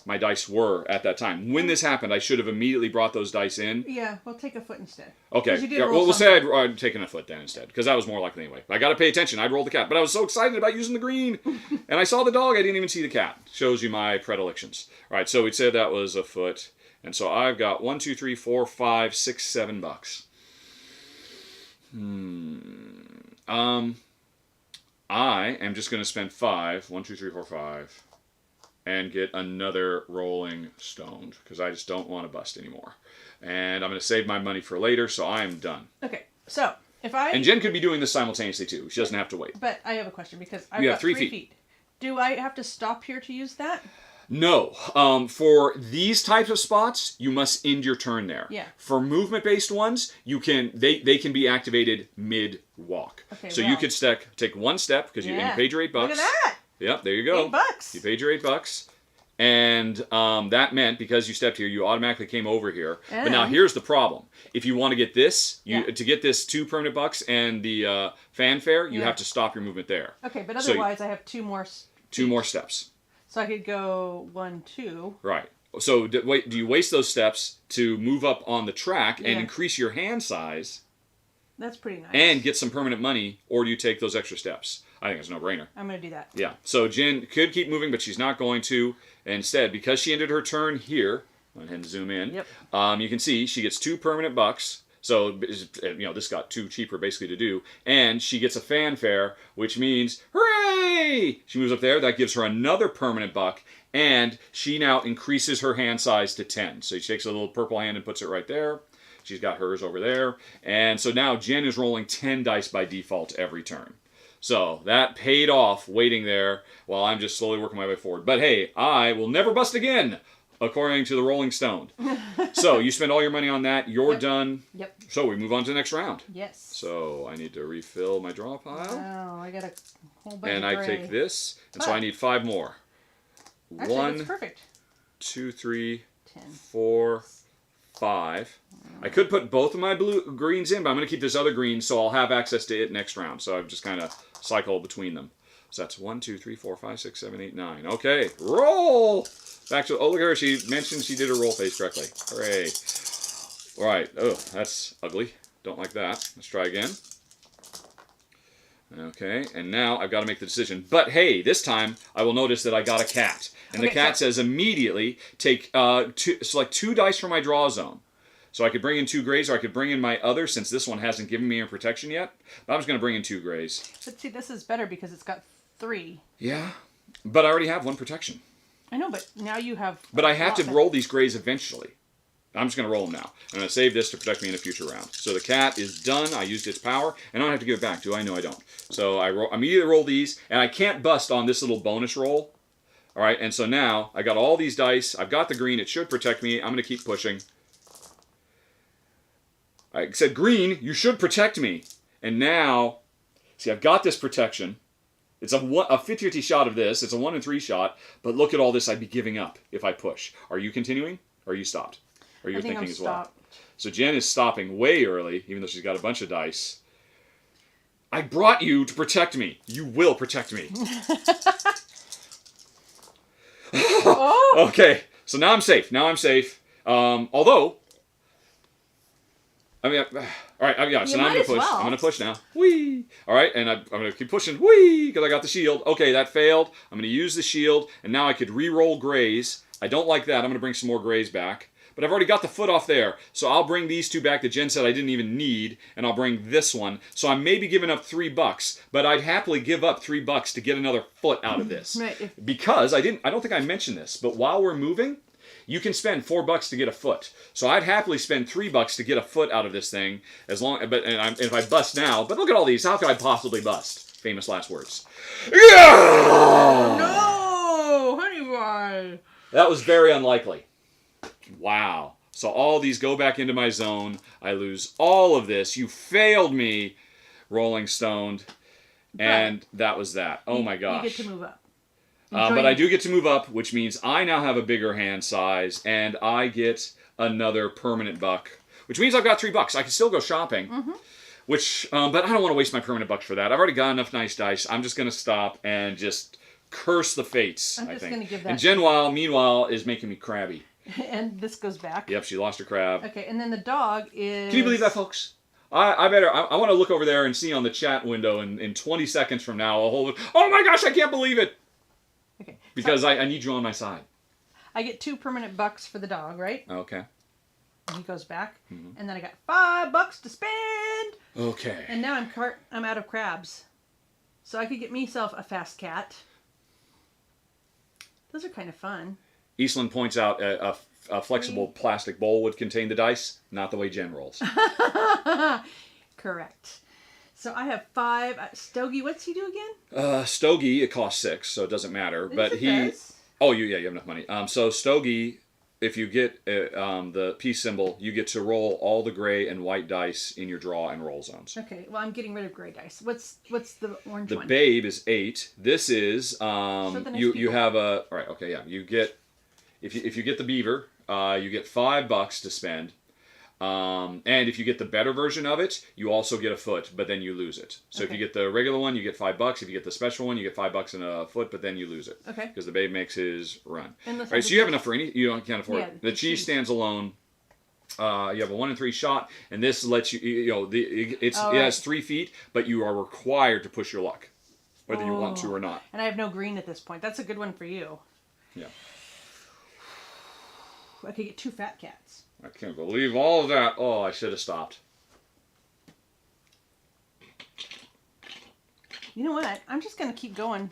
my dice were at that time. When this happened, I should have immediately brought those dice in. Yeah, we'll take a foot instead. Okay. Yeah, well, we'll say I'd taken a foot then instead, because that was more likely anyway. I got to pay attention. I'd roll the cat. But I was so excited about using the green. And I saw the dog. I didn't even see the cat. Shows you my predilections. All right, so we'd say that was a foot. And so I've got 1, 2, 3, 4, 5, 6, 7 bucks. I am just going to spend 5. 1, 2, 3, 4, 5. And get another Rolling Stone, because I just don't want to bust anymore. And I'm going to save my money for later, so I am done. Okay, so if I... And Jen could be doing this simultaneously, too. She doesn't have to wait. But I have a question, because I've got 3 feet. Do I have to stop here to use that? No. For these types of spots, you must end your turn there. Yeah. For movement-based ones, you can they can be activated mid-walk. Okay, so you could take 1 step, because you paid your $8. Look at that! Yep, there you go. $8. You paid your $8. And that meant, because you stepped here, you automatically came over here. And but now here's the problem. If you want to get this, to get this 2 permanent bucks and the fanfare, you have to stop your movement there. Okay, but otherwise I have 2 more... 2 more steps. So I could go 1, 2. Right. So do you waste those steps to move up on the track and increase your hand size? That's pretty nice. And get some permanent money, or do you take those extra steps? I think it's a no-brainer. I'm going to do that. Yeah. So Jen could keep moving, but she's not going to. Instead, because she ended her turn here, go ahead and zoom in. Yep. You can see she gets 2 permanent bucks. So, this got 2 cheaper basically to do. And she gets a fanfare, which means, hooray! She moves up there. That gives her another permanent buck. And she now increases her hand size to 10. So she takes a little purple hand and puts it right there. She's got hers over there. And so now Jen is rolling 10 dice by default every turn. So that paid off waiting there while I'm just slowly working my way forward. But hey, I will never bust again, according to the Rolling Stone. So you spend all your money on that. You're done. Yep. So we move on to the next round. Yes. So I need to refill my draw pile. Oh, I got a whole bunch and of I gray. take this. And so I need 5 more. Actually, 1, that's perfect. 2, 3, 10. 4, 5. I could put both of my greens in, but I'm going to keep this other green so I'll have access to it next round. So I've just kind of cycled between them. So that's 1, 2, 3, 4, 5, 6, 7, 8, 9. Okay, roll! Back to, oh, look at her. She mentioned she did her roll face correctly. Hooray. All right. Oh, that's ugly. Don't like that. Let's try again. Okay, and now I've got to make the decision. But hey, this time I will notice that I got a cat. And the cat says immediately select 2 dice from my draw zone. So I could bring in 2 grays, or I could bring in my other, since this one hasn't given me a protection yet. But I'm just going to bring in 2 grays. But see, this is better because it's got 3. Yeah, but I already have 1 protection. I know, but now you have... But I have to roll these grays eventually. I'm just going to roll them now. I'm going to save this to protect me in a future round. So the cat is done. I used its power, and I don't have to give it back, do I? No, I don't. So I immediately roll these, and I can't bust on this little bonus roll. All right, and so now I got all these dice. I've got the green. It should protect me. I'm going to keep pushing. I said, green, you should protect me. And now, see, I've got this protection. It's a 50-50 shot of this. It's a 1 in 3 shot. But look at all this I'd be giving up if I push. Are you continuing? Or are you stopped? Or you're thinking as well? So Jen is stopping way early, even though she's got a bunch of dice. I brought you to protect me. You will protect me. Oh. Okay, so now I'm safe. Although, I mean, all right, yeah. So now I'm gonna push. Well. I'm gonna push now. Whee! All right, and I'm gonna keep pushing. Whee! Because I got the shield. Okay, that failed. I'm gonna use the shield, and now I could re-roll grays. I don't like that. I'm gonna bring some more grays back. But I've already got the foot off there, so I'll bring these 2 back that Jen said I didn't even need, and I'll bring this one. So I'm maybe giving up $3, but I'd happily give up $3 to get another foot out of this. Right. Because I don't think I mentioned this, but while we're moving, you can spend $4 to get a foot. So I'd happily spend $3 to get a foot out of this thing, if I bust now. But look at all these. How could I possibly bust? Famous last words. Yeah! No, honey boy. That was very unlikely. Wow. So all these go back into my zone. I lose all of this. You failed me, Rolling Stoned. And that was that. Oh my gosh. You get to move up. But I do get to move up, which means I now have a bigger hand size, and I get another permanent buck, which means I've got $3. I can still go shopping, but I don't want to waste my permanent bucks for that. I've already got enough nice dice. I'm just going to stop and just curse the fates, I'm just going to give that. And Jen, meanwhile, is making me crabby. And this goes back. Yep, she lost her crab. Okay, and then the dog is... Can you believe that, folks? I want to look over there and see on the chat window in 20 seconds from now a whole... Oh my gosh, I can't believe it! Okay. Because I need you on my side. I get 2 permanent bucks for the dog, right? Okay. And he goes back. Mm-hmm. And then I got $5 to spend! Okay. And now I'm out of crabs. So I could get myself a fast cat. Those are kind of fun. Eastland points out a flexible plastic bowl would contain the dice, not the way Jen rolls. Correct. So I have 5. Stogie, what's he do again? Stogie, it costs 6, so it doesn't matter. But It he... does. Oh, you have enough money. So Stogie, if you get the peace symbol, you get to roll all the gray and white dice in your draw and roll zones. Okay, well I'm getting rid of gray dice. What's the orange one? The babe is 8. This is you people. have a all right. Okay, yeah. You get if you get the beaver, you get $5 to spend. And if you get the better version of it, you also get a foot, but then you lose it. So if you get the regular one, you get $5. If you get the special one, you get $5 and a foot, but then you lose it. Okay. Because the babe makes his run. And all right, so you have enough for any. You can't afford Yeah, it. The cheese stands alone. You have a 1 in 3 shot, and this lets you. It has 3 feet, but you are required to push your luck, whether you want to or not. And I have no green at this point. That's a good one for you. Yeah. I could get 2 fat cats. I can't believe all of that. Oh, I should have stopped. You know what? I'm just going to keep going.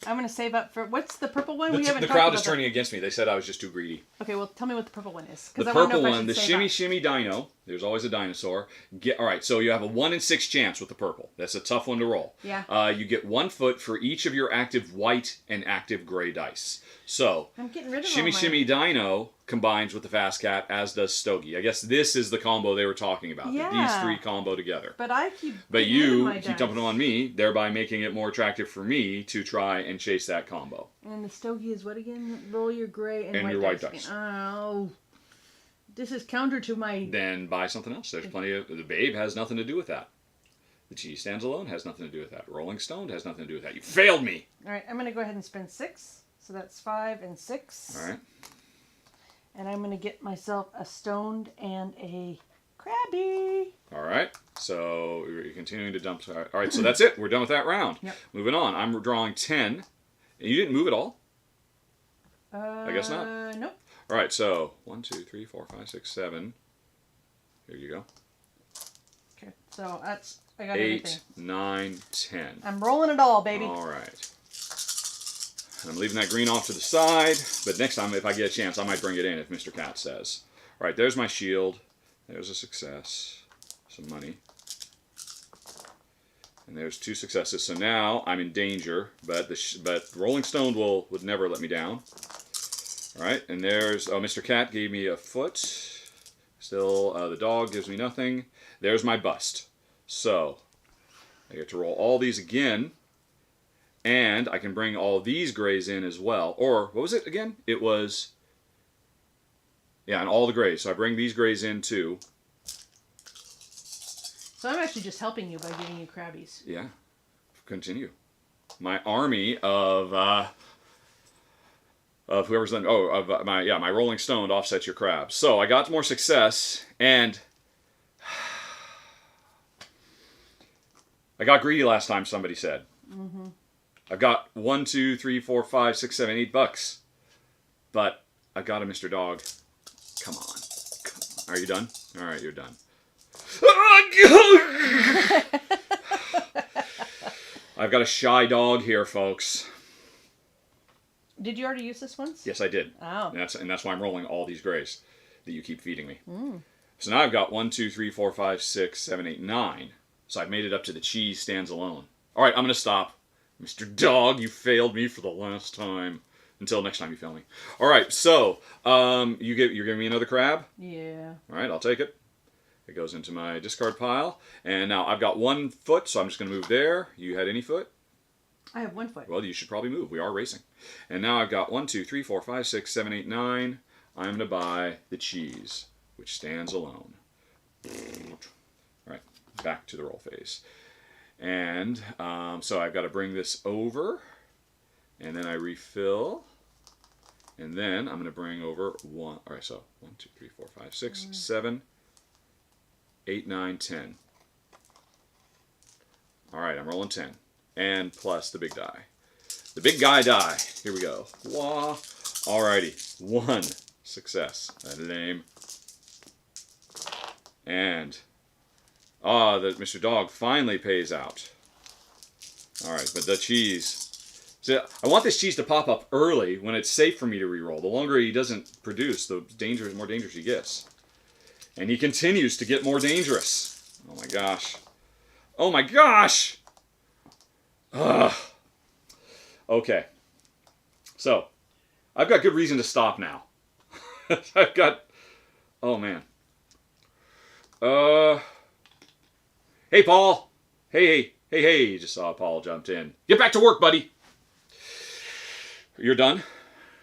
I'm going to save up for... What's the purple one? The crowd is turning against me. They said I was just too greedy. Okay, well, tell me what the purple one is. The purple one, the shimmy dino. There's always a dinosaur. All right, so you have a 1 in 6 chance with the purple. That's a tough one to roll. Yeah. You get 1 foot for each of your active white and active gray dice. So, I'm getting rid of shimmy dino combines with the fast cat, as does Stogie. I guess this is the combo they were talking about. Yeah. These 3 combo together. But I keep... But you keep dumping them on me, thereby making it more attractive for me to try and chase that combo. And the Stogie is what again? Roll your gray and your white dice. Again. Oh, this is counter to my... Then buy something else. There's plenty of... The babe has nothing to do with that. The cheese stands alone has nothing to do with that. Rolling Stone has nothing to do with that. You failed me! All right, I'm going to go ahead and spend 6. So that's 5 and 6. All right. And I'm going to get myself a stoned and a crabby. All right. So you're continuing to dump. All right. So that's it. We're done with that round. Yep. Moving on. I'm drawing 10. You didn't move at all? I guess not. Nope. All right. So 1, 2, 3, 4, 5, 6, 7. Here you go. Okay. So that's... I got 8, everything. 9, 10. I'm rolling it all, baby. All right. I'm leaving that green off to the side, but next time, if I get a chance, I might bring it in, if Mr. Cat says. All right, there's my shield. There's a success. Some money. And there's 2 successes. So now I'm in danger, but but Rolling Stone would never let me down. All right, and there's Mr. Cat gave me a foot. Still, the dog gives me nothing. There's my bust. So I get to roll all these again, and I can bring all these grays in as well. Or what was it again? It was and all the grays. So I bring these grays in too. So I'm actually just helping you by giving you crabbies. Yeah. Continue. My army of whoever's done. Oh, of my Rolling Stone offsets your crabs. So I got more success, and I got greedy last time. Somebody said. Mm-hmm. I've got 1, 2, 3, 4, 5, 6, 7, $8, but I got a Mr. Dog. Come on. Are you done? All right, you're done. I've got a shy dog here, folks. Did you already use this once? Yes, I did. Oh. And that's why I'm rolling all these grays that you keep feeding me. So now I've got 1, 2, 3, 4, 5, 6, 7, 8, 9. So I've made it up to the cheese stands alone. All right, I'm going to stop. Mr. Dog, you failed me for the last time. Until next time you fail me. All right, so you're giving me another crab? Yeah. All right, I'll take it. It goes into my discard pile. And now I've got 1 foot, so I'm just going to move there. You had any foot? I have 1 foot. Well, you should probably move. We are racing. And now I've got 1, 2, 3, 4, 5, 6, 7, 8, 9. I'm going to buy the cheese, which stands alone. All right, back to the roll phase. And so I've got to bring this over. And then I refill. And then I'm going to bring over 1. All right, so 1, 2, 3, 4, 5, 6, 7, 8, 9, 10. All right, I'm rolling 10. And plus the big die. The big guy die. Here we go. Wah. All righty. 1 success. Lame. And the Mr. Dog finally pays out. All right, but the cheese. So I want this cheese to pop up early when it's safe for me to reroll. The longer he doesn't produce, the more dangerous he gets. And he continues to get more dangerous. Oh my gosh. Oh my gosh! Ugh. Okay. So, I've got good reason to stop now. I've got... Oh man. Hey Paul! Hey! You just saw Paul jumped in. Get back to work, buddy! You're done?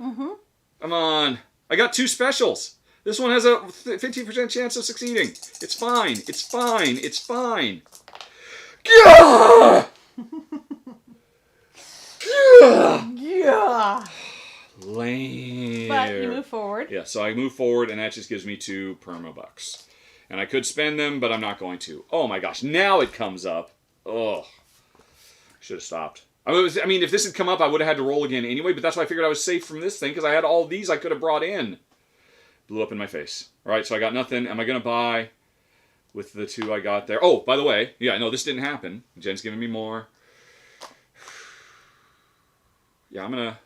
Mm-hmm. Come on. I got 2 specials. This one has a 15% chance of succeeding. It's fine. It's fine. It's fine. Gah! Yeah. Lame. But you move forward. Yeah, so I move forward, and that just gives me 2 perma-bucks. And I could spend them, but I'm not going to. Oh my gosh, now it comes up. Oh. I should have stopped. I mean, if this had come up, I would have had to roll again anyway, but that's why I figured I was safe from this thing, because I had all these I could have brought in. Blew up in my face. All right, so I got nothing. Am I going to buy with the 2 I got there? Oh, by the way, yeah, no, this didn't happen. Jen's giving me more. Yeah, I'm gonna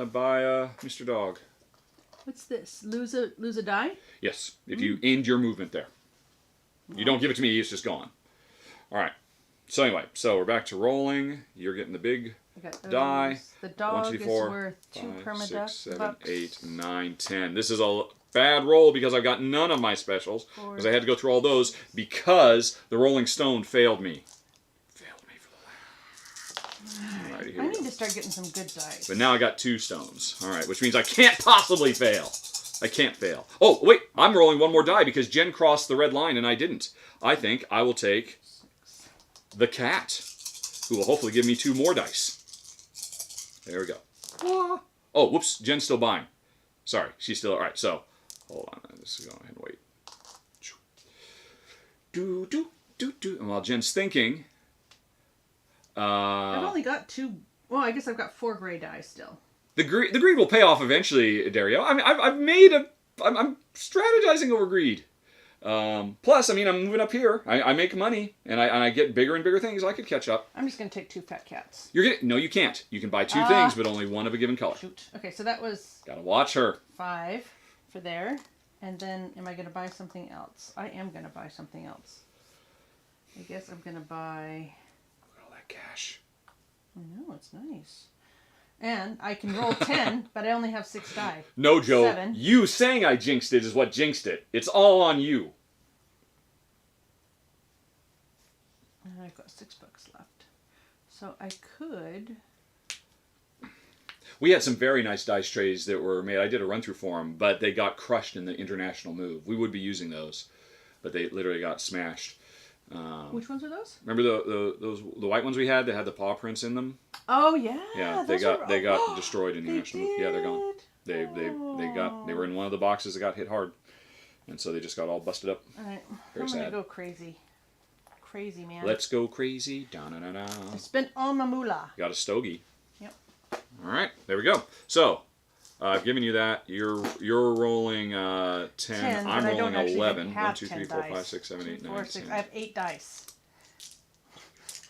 buy Mr. Dog. What's this? Lose a die? Yes, if you end your movement there. You don't give it to me, it's just gone. All right. So anyway, so we're back to rolling. You're getting the big die. The dog 1, 2, 3, 4, is worth 2 5, permaduck 6, 7, bucks. 8, 9, 10. This is a bad roll because I've got none of my specials. Because I had to go through all those because the Rolling Stone failed me. Failed me for the last. Alrighty, here I we need go. to start getting some good dice. But now I got 2 stones. All right, which means I can't possibly fail. I can't fail. Oh, wait, I'm rolling 1 more die because Jen crossed the red line and I didn't. I think I will take the cat, who will hopefully give me 2 more dice. There we go. Oh, whoops, Jen's still buying. Sorry, she's still... All right, so, hold on. Let's go ahead and wait. And while Jen's thinking... I've only got 2... Well, I guess I've got 4 gray dice still. The greed will pay off eventually, Dario. I mean, I've made a... I'm strategizing over greed. Plus, I mean, I'm moving up here. I make money, and I get bigger and bigger things. I could catch up. I'm just going to take 2 fat cats. No, you can't. You can buy 2 things, but only 1 of a given color. Shoot. Okay, so that was... Gotta watch her. 5 for there. And then, am I going to buy something else? I am going to buy something else. I guess I'm going to buy... Look at all that cash. I know, it's nice. And I can roll 10, but I only have 6 die. No, Joe. 7. You saying I jinxed it is what jinxed it. It's all on you. And I've got $6 left. So I could... We had some very nice dice trays that were made. I did a run through for them, but they got crushed in the international move. We would be using those, but they literally got smashed. Which ones are those? Remember the white ones we had that had the paw prints in them? Oh yeah. Yeah, they got destroyed in the international move. Yeah, they're gone. They were in one of the boxes that got hit hard, and so they just got all busted up. All right, Very I'm sad. gonna go crazy. Crazy man. Let's go crazy. Da-na-na-na. I spent all my moolah. Got a stogie. Yep. All right, there we go. So, I've given you that. You're rolling 10. I'm rolling 11. 1, 2, 3, 4, 5, 6, 7, 8, 9, 10. I have 8 dice.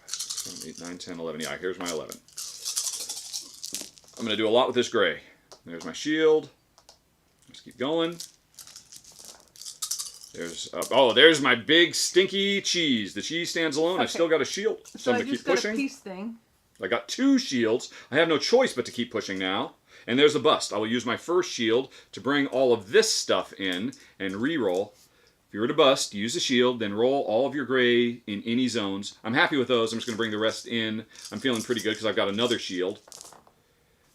7, 8, 9, 10, 11. Yeah, here's my 11. I'm going to do a lot with this gray. There's my shield. Let's keep going. There's my big stinky cheese. The cheese stands alone. Okay. I've still got a shield. So I'm going to keep pushing. Got a peace thing. I got 2 shields. I have no choice but to keep pushing now. And there's the bust. I will use my first shield to bring all of this stuff in and re-roll. If you were to bust, use the shield, then roll all of your gray in any zones. I'm happy with those. I'm just going to bring the rest in. I'm feeling pretty good because I've got another shield.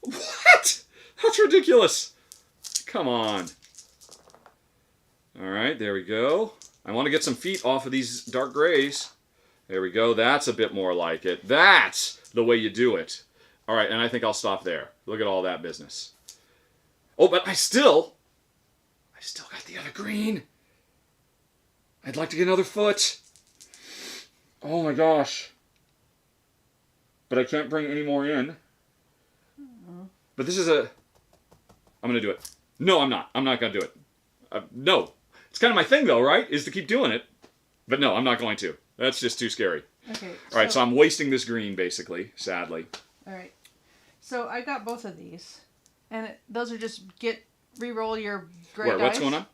What? That's ridiculous. Come on. All right, there we go. I want to get some feet off of these dark grays. There we go. That's a bit more like it. That's the way you do it. All right, and I think I'll stop there. Look at all that business. Oh, but I still got the other green. I'd like to get another foot. Oh my gosh. But I can't bring any more in. But this is I'm going to do it. No, I'm not. I'm not going to do it. No. It's kind of my thing, though, right? Is to keep doing it. But no, I'm not going to. That's just too scary. Okay. All right, so I'm wasting this green, basically, sadly. All right. So I got both of these. And those are just re-roll your gray dice. What's going on?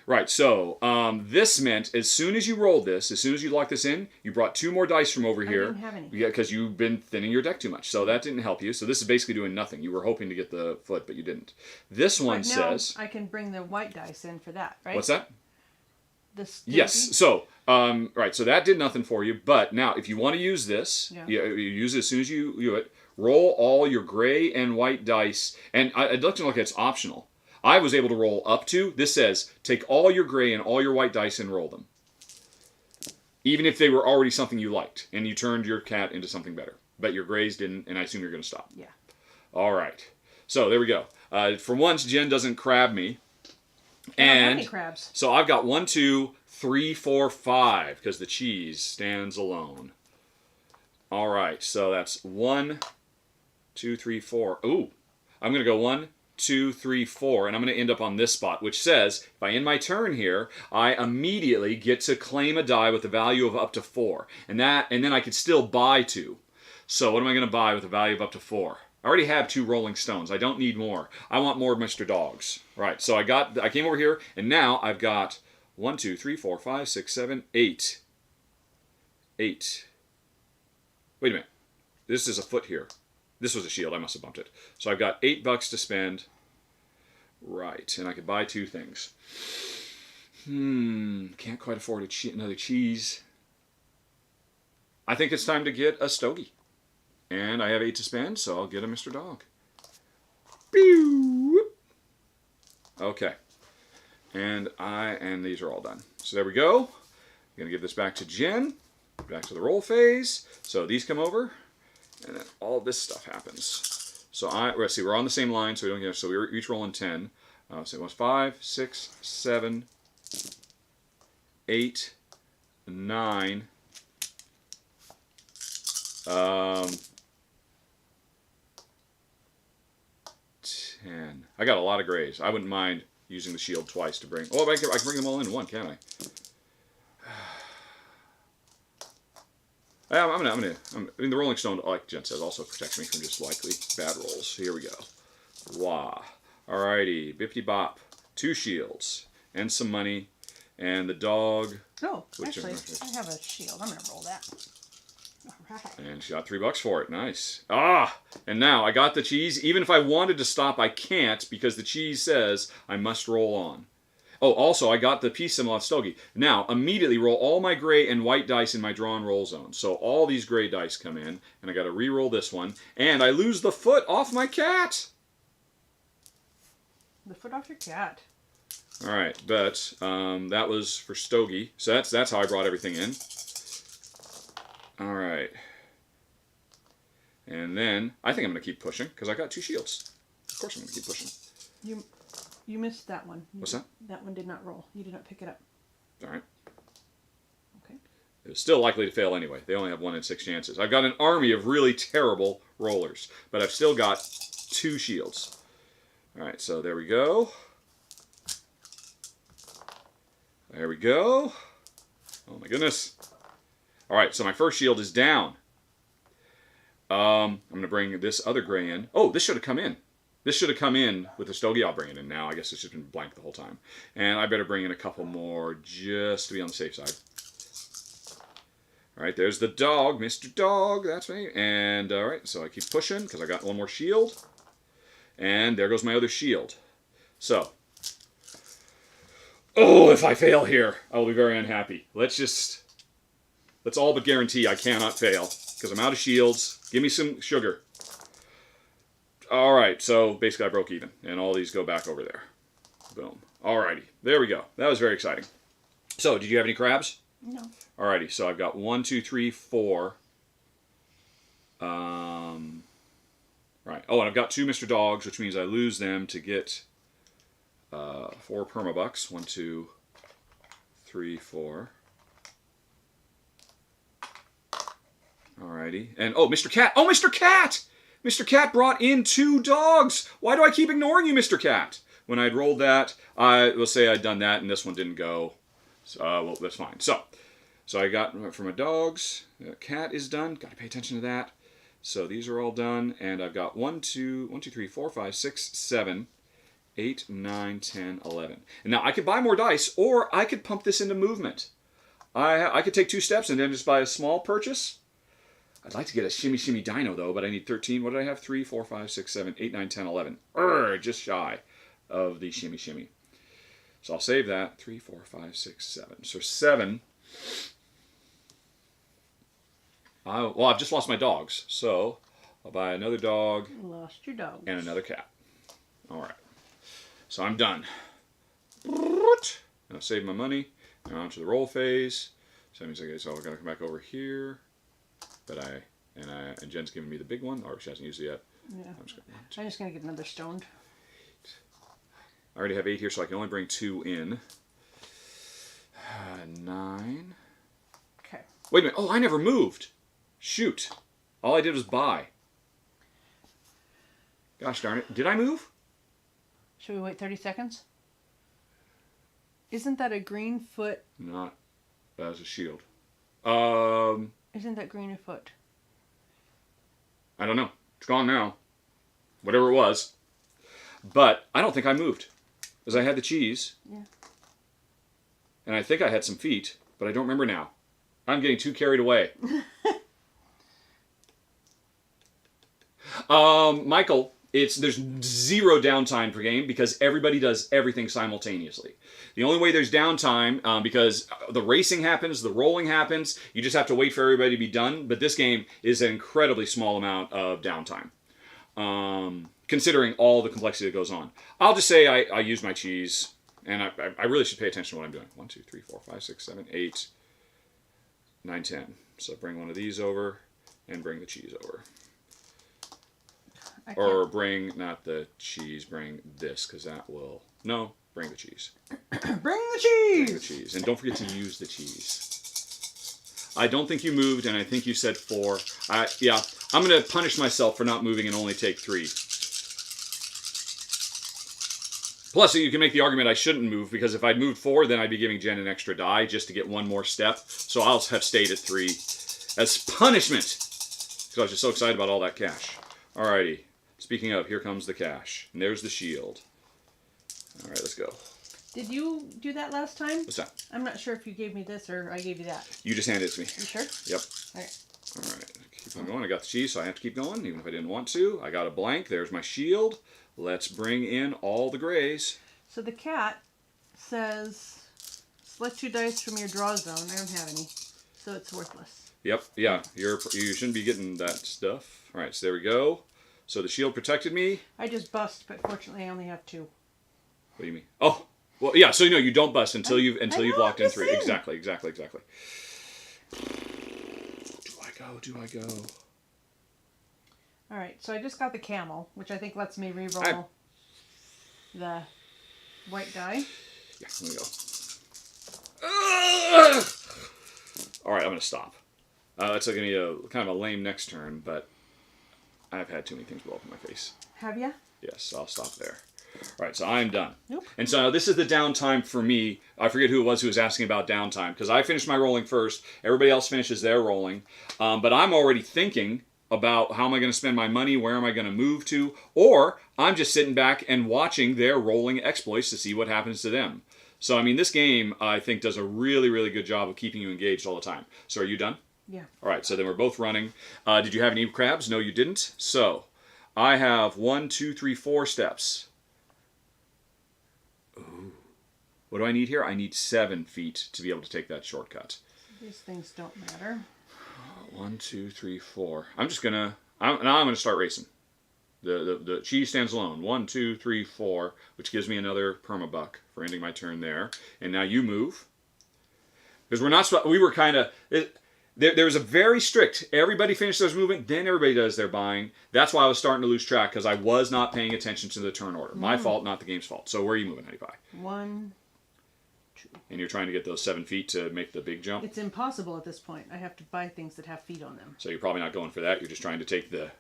Right, so this meant as soon as you rolled this, as soon as you locked this in, you brought 2 more dice from over here. I didn't have any. Yeah, because you've been thinning your deck too much. So that didn't help you. So this is basically doing nothing. You were hoping to get the foot, but you didn't. This one says... I can bring the white dice in for that, right? What's that? This yes, so, right, so that did nothing for you. But now, if you want to use this, you use it as soon as you do it, roll all your gray and white dice. And it looks like it's optional. I was able to roll up to, this says, take all your gray and all your white dice and roll them. Even if they were already something you liked, and you turned your cat into something better. But your grays didn't, and I assume you're going to stop. Yeah. All right. So, there we go. For once, Jen doesn't crab me. I don't have And any crabs. so I've got 1, 2, 3, 4, 5, because the cheese stands alone. All right, so that's 1, 2, 3, 4. Ooh, I'm going to go 1, 2, 3, 4, and I'm going to end up on this spot, which says, if I end my turn here, I immediately get to claim a die with a value of up to 4. And then I could still buy 2. So what am I going to buy with a value of up to 4? I already have 2 rolling stones. I don't need more. I want more Mr. Dogs. Right, so I came over here, and now I've got 1, 2, 3, 4, 5, 6, 7, 8. 8. Wait a minute. This is a foot here. This was a shield. I must have bumped it. So I've got $8 to spend. Right, and I could buy 2 things. Can't quite afford another cheese. I think it's time to get a stogie. And I have 8 to spend, so I'll get a Mr. Dog. Pew! Okay. And these are all done. So there we go. I'm going to give this back to Jen. Back to the roll phase. So these come over. And then all this stuff happens. So let's see, we're on the same line, so we don't get, so we're each rolling 10. So it was 5, 6, 7, 8, 9. 10. I got a lot of grays. I wouldn't mind using the shield twice to bring... Oh, I can bring them all in one, can't I? The Rolling Stone, like Jen says, also protects me from just likely bad rolls. Here we go. Wah. Alrighty. Bippity bop. 2 shields. And some money. And the dog Oh, Which actually, is- I have a shield. I'm going to roll that. All right. And she got $3 for it. Nice. Ah, and now I got the cheese. Even if I wanted to stop, I can't because the cheese says I must roll on. Oh, also, I got the piece similar stogie. Now, immediately roll all my gray and white dice in my draw and roll zone. So all these gray dice come in, and I got to re-roll this one, and I lose the foot off my cat. The foot off your cat. All right, but that was for stogie. So that's how I brought everything in. All right. And then I think I'm going to keep pushing because I got 2 shields. Of course I'm going to keep pushing. You missed that one. What's that? That one did not roll. You did not pick it up. All right. Okay. It was still likely to fail anyway. They only have 1 in 6 chances. I've got an army of really terrible rollers, but I've still got 2 shields. All right, so there we go. There we go. Oh my goodness. All right, so my first shield is down. I'm going to bring this other gray in. Oh, this should have come in. This should have come in with the stogie. I'll bring it in now. I guess it's just been blank the whole time. And I better bring in a couple more just to be on the safe side. All right, there's the dog, Mr. Dog. That's me. And all right, so I keep pushing because I got 1 more shield. And there goes my other shield. So, oh, if I fail here, I will be very unhappy. Let's all but guarantee I cannot fail because I'm out of shields. Give me some sugar. All right, so basically I broke even, and all these go back over there. Boom. Alrighty, there we go. That was very exciting. So, did you have any crabs? No. Alrighty, so I've got 1, 2, 3, 4. Right. Oh, and I've got 2 Mr. Dogs, which means I lose them to get 4 permabucks. 1, 2, 3, 4. Alrighty. And, oh, Mr. Cat. Oh, Mr. Cat! Mr. Cat brought in 2 dogs. Why do I keep ignoring you, Mr. Cat? When I'd rolled that, I will say I'd done that, and this one didn't go. So, well, that's fine. So I got for my dogs. Cat is done. Got to pay attention to that. So these are all done, and I've got 1, 2, 3, 4, 5, 6, 7, 8, 9, 10, 11. And now I could buy more dice, or I could pump this into movement. I could take 2 steps and then just buy a small purchase. I'd like to get a shimmy shimmy dino though, but I need 13. What did I have? 3, 4, 5, 6, 7, 8, 9, 10, 11. Just shy of the shimmy shimmy. So I'll save that. 3, 4, 5, 6, 7. So 7. Well, I've just lost my dogs, so I'll buy another dog. Lost your dog. And another cat. All right. So I'm done. And I'll save my money. Now on to the roll phase. So that means so we're gonna come back over here. But and Jen's giving me the big one, or she hasn't used it yet. Yeah. I'm just gonna get another stoned. I already have 8 here, so I can only bring 2 in. 9. Okay. Wait a minute. Oh, I never moved. Shoot. All I did was buy. Gosh darn it. Did I move? Should we wait 30 seconds? Isn't that a green foot? Not as a shield. Isn't that green a foot? I don't know. It's gone now. Whatever it was. But I don't think I moved. Because I had the cheese. Yeah. And I think I had some feet, but I don't remember now. I'm getting too carried away. Michael, there's 0 downtime per game because everybody does everything simultaneously. The only way there's downtime, because the racing happens, the rolling happens, you just have to wait for everybody to be done. But this game is an incredibly small amount of downtime, considering all the complexity that goes on. I'll just say I use my cheese, and I really should pay attention to what I'm doing. 1, 2, 3, 4, 5, 6, 7, 8, 9, 10. So bring one of these over, and bring the cheese over. Or bring, not the cheese, bring this, because that will... No, bring the cheese. Bring the cheese! Bring the cheese. And don't forget to use the cheese. I don't think you moved, and I think you said 4. Yeah, I'm going to punish myself for not moving and only take 3. Plus, you can make the argument I shouldn't move, because if I'd moved 4, then I'd be giving Jen an extra die just to get 1 more step. So I'll have stayed at 3 as punishment. Because I was just so excited about all that cash. Alrighty. Speaking of, here comes the cash. And there's the shield. Alright, let's go. Did you do that last time? What's that? I'm not sure if you gave me this or I gave you that. You just handed it to me. You sure? Yep. All right. All right. Keep on going. I got the cheese, so I have to keep going, even if I didn't want to. I got a blank. There's my shield. Let's bring in all the grays. So the cat says, select 2 dice from your draw zone. I don't have any, so it's worthless. Yep. Yeah. You shouldn't be getting that stuff. All right. So there we go. So the shield protected me. I just bust, but fortunately I only have 2. What do you mean? Oh. Well, yeah. So you don't bust until you've locked in 3. Saying. Exactly. Do I go? All right. So I just got the camel, which I think lets me re-roll the white die. Yeah. Let me go. All right. I'm gonna stop. It's going to be a kind of a lame next turn, but I've had too many things blow up in my face. Have ya? Yes. I'll stop there. All right, so I'm done. Nope. And so this is the downtime for me. I forget who it was who was asking about downtime, because I finished my rolling first. Everybody else finishes their rolling. But I'm already thinking about how am I going to spend my money, where am I going to move to, or I'm just sitting back and watching their rolling exploits to see what happens to them. So, I mean, this game, I think, does a really, really good job of keeping you engaged all the time. So are you done? Yeah. All right, so then we're both running. Did you have any crabs? No, you didn't. So I have 1, 2, 3, 4 steps. Ooh. What do I need here? I need 7 feet to be able to take that shortcut. These things don't matter. 1, 2, 3, 4. I'm gonna start racing. The cheese stands alone. 1, 2, 3, 4, which gives me another permabuck for ending my turn there. And now you move, because we were kind of. There was a very strict, everybody finishes their movement, then everybody does their buying. That's why I was starting to lose track, because I was not paying attention to the turn order. My fault, not the game's fault. So where are you moving, Honey Pie? 1, 2. And you're trying to get those 7 feet to make the big jump? It's impossible at this point. I have to buy things that have feet on them. So you're probably not going for that. You're just trying to take the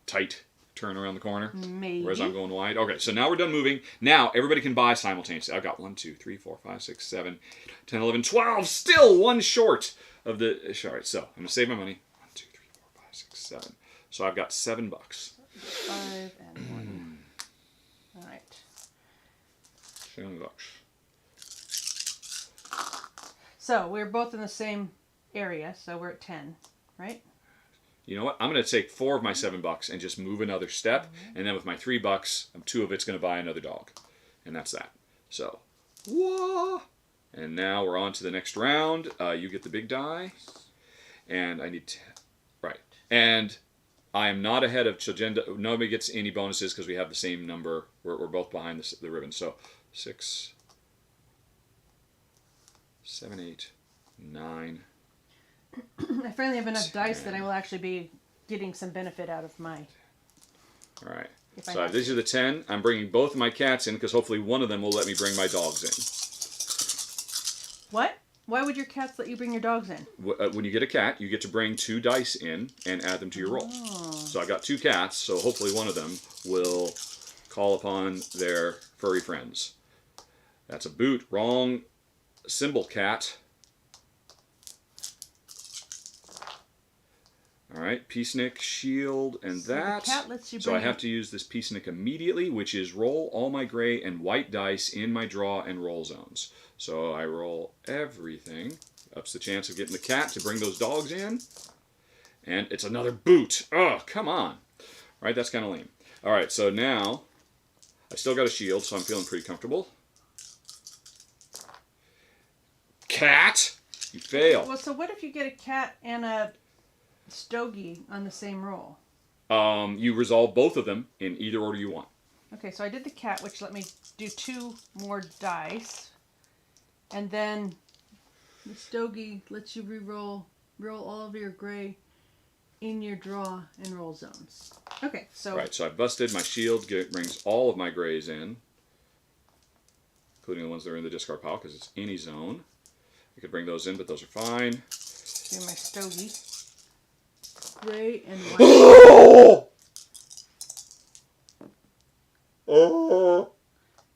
tight turn around the corner? Maybe. Whereas I'm going wide. Okay, so now we're done moving. Now everybody can buy simultaneously. I've got 1, 2, 3, 4, 5, 6, 7, 10, 11, 12. Still one short of the. All right, so I'm going to save my money. 1, 2, 3, 4, 5, 6, 7. So I've got $7. 5 and 1. All right. $7. So we're both in the same area, so we're at 10, right? You know what? I'm going to take 4 of my $7 and just move another step, and then with my $3, 2 of it's going to buy another dog, and that's that. So, whoa! And now we're on to the next round. You get the big die, and I need 10. Right, and I am not ahead of Chagenda. Nobody gets any bonuses because we have the same number. We're both behind the ribbon. So 6, 7, 8, 9. I finally have enough dice that I will actually be getting some benefit out of my. All right. If I So have these to. are the 10. I'm bringing both of my cats in because hopefully one of them will let me bring my dogs in. What? Why would your cats let you bring your dogs in? When you get a cat, you get to bring 2 dice in and add them to your roll. Oh. So I got 2 cats, so hopefully one of them will call upon their furry friends. That's a boot. Wrong symbol, cat. All right, peacenik, shield, and So the that. cat lets you So I bring- have to use this peacenik immediately, which is roll all my gray and white dice in my draw and roll zones. So I roll everything. Ups the chance of getting the cat to bring those dogs in. And it's another boot. Oh, come on. All right, that's kind of lame. All right, so now I still got a shield, so I'm feeling pretty comfortable. Cat! You fail. Well, so what if you get a cat and a stogie on the same roll? You resolve both of them in either order you want. Okay, so I did the cat, which let me do 2 more dice. And then the stogie lets you roll all of your gray in your draw and roll zones. Okay, so... Right, so I busted. My shield brings all of my grays in, including the ones that are in the discard pile, because it's any zone. I could bring those in, but those are fine. Do my stogie. Gray and white.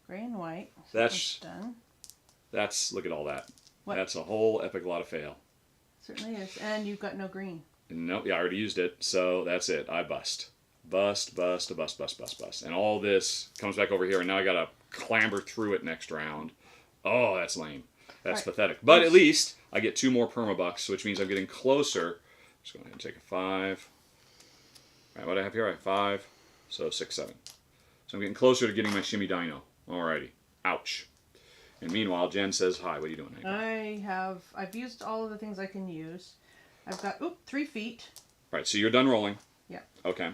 Gray and white. So That's done. look at all that. What? That's a whole epic lot of fail. Certainly is. And you've got no green. Nope, yeah, I already used it, so that's it. I bust. Bust. And all this comes back over here, and now I gotta clamber through it next round. Oh, that's lame. That's Right. pathetic. But at least I get 2 more permabucks, which means I'm getting closer. Just go ahead and take a 5. All right, what do I have here? I have 5. So 6, 7. So I'm getting closer to getting my shimmy dino. Alrighty. Ouch. And meanwhile, Jen says, hi, what are you doing? I've used all of the things I can use. I've got, 3 feet. Right, so you're done rolling. Yeah. Okay.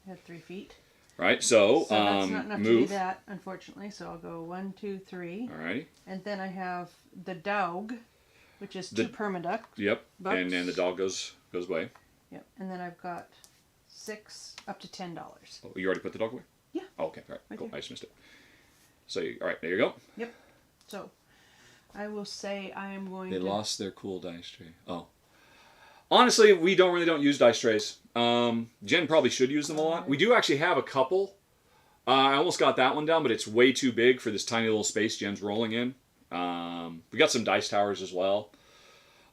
I have 3 feet. Right, so, That's not enough to do move. that, unfortunately. So I'll go 1, 2, 3. Alrighty. And then I have the dog, which is 2 permaduck. Yep. Bucks. And then the dog goes away. Yep. And then I've got 6 up to $10. Oh, you already put the dog away? Yeah. Oh, okay, all right, Right cool. here. I just missed it. So, all right, there you go. Yep. So I will say I am going They to... lost their cool dice tray. Oh. Honestly, we don't use dice trays. Jen probably should use them a lot. We do actually have a couple. I almost got that one down, but it's way too big for this tiny little space Jen's rolling in. We got some dice towers as well.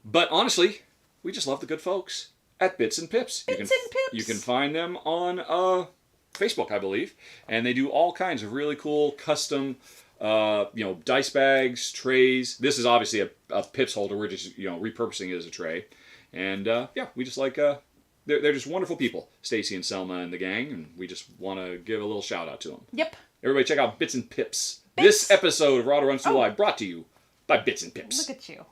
But honestly, we just love the good folks at Bits and Pips. Bits and Pips! You can find them on Facebook, I believe. And they do all kinds of really cool custom dice bags, trays. This is obviously a Pips holder. We're just, repurposing it as a tray. And, we just like... They're just wonderful people, Stacy and Selma and the gang, and we just want to give a little shout out to them. Yep. Everybody check out Bits and Pips. Bits. This episode of Rada Runs Through Live brought to you by Bits and Pips. Look at you.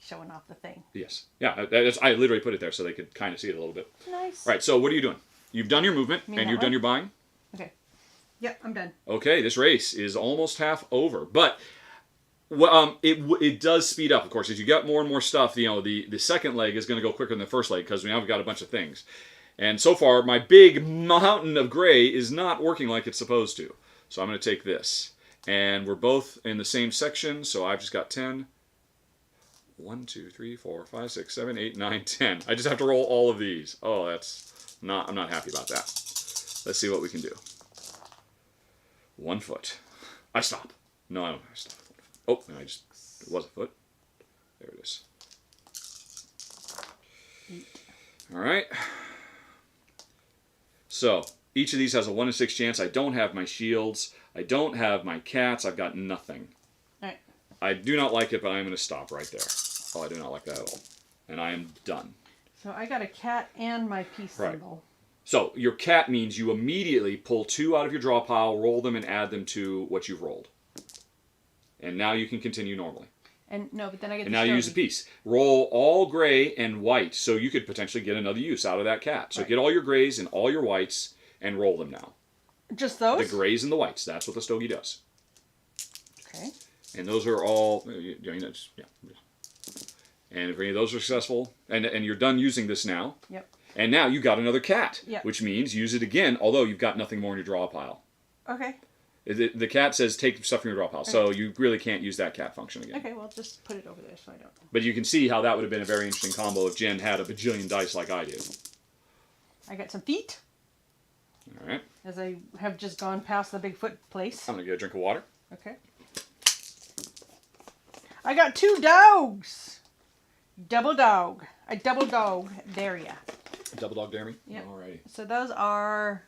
Showing off the thing. Yes. Yeah, I literally put it there so they could kind of see it a little bit. Nice. All right, so what are you doing? You've done your movement, and you've done your buying? Okay. Yep, I'm done. Okay, this race is almost half over, but... Well, it does speed up, of course. As you get more and more stuff, the second leg is going to go quicker than the first leg because now we've got a bunch of things. And so far, my big mountain of gray is not working like it's supposed to. So I'm going to take this. And we're both in the same section, so I've just got 10. 1, 2, 3, 4, 5, 6, 7, 8, 9, 10. I just have to roll all of these. Oh, I'm not happy about that. Let's see what we can do. 1 foot. I stop. No, I don't stop. Oh, and it was a foot. There it is. All right. So, each of these has a 1 in 6 chance. I don't have my shields. I don't have my cats. I've got nothing. All right. I do not like it, but I'm going to stop right there. Oh, I do not like that at all. And I am done. So I got a cat and my peace symbol. So, your cat means you immediately pull 2 out of your draw pile, roll them, and add them to what you've rolled. And now you can continue normally. And no, but then I get. And now you use a piece. Roll all gray and white, so you could potentially get another use out of that cat. So get all your grays and all your whites and roll them now. Just those? The grays and the whites. That's what the stogie does. Okay. And those are all. And if any of those are successful, and you're done using this now. Yep. And now you got another cat. Yep. Which means use it again, although you've got nothing more in your draw pile. Okay. The cat says take stuff from your draw pile, so you really can't use that cat function again. Okay, well, just put it over there so I don't. But you can see how that would have been a very interesting combo if Jen had a bajillion dice like I did. I got some feet. All right. As I have just gone past the Bigfoot place. I'm going to get a drink of water. Okay. I got 2 dogs. Double dog. A double dog. There ya. Double dog dare me? Yep. Alrighty. So those are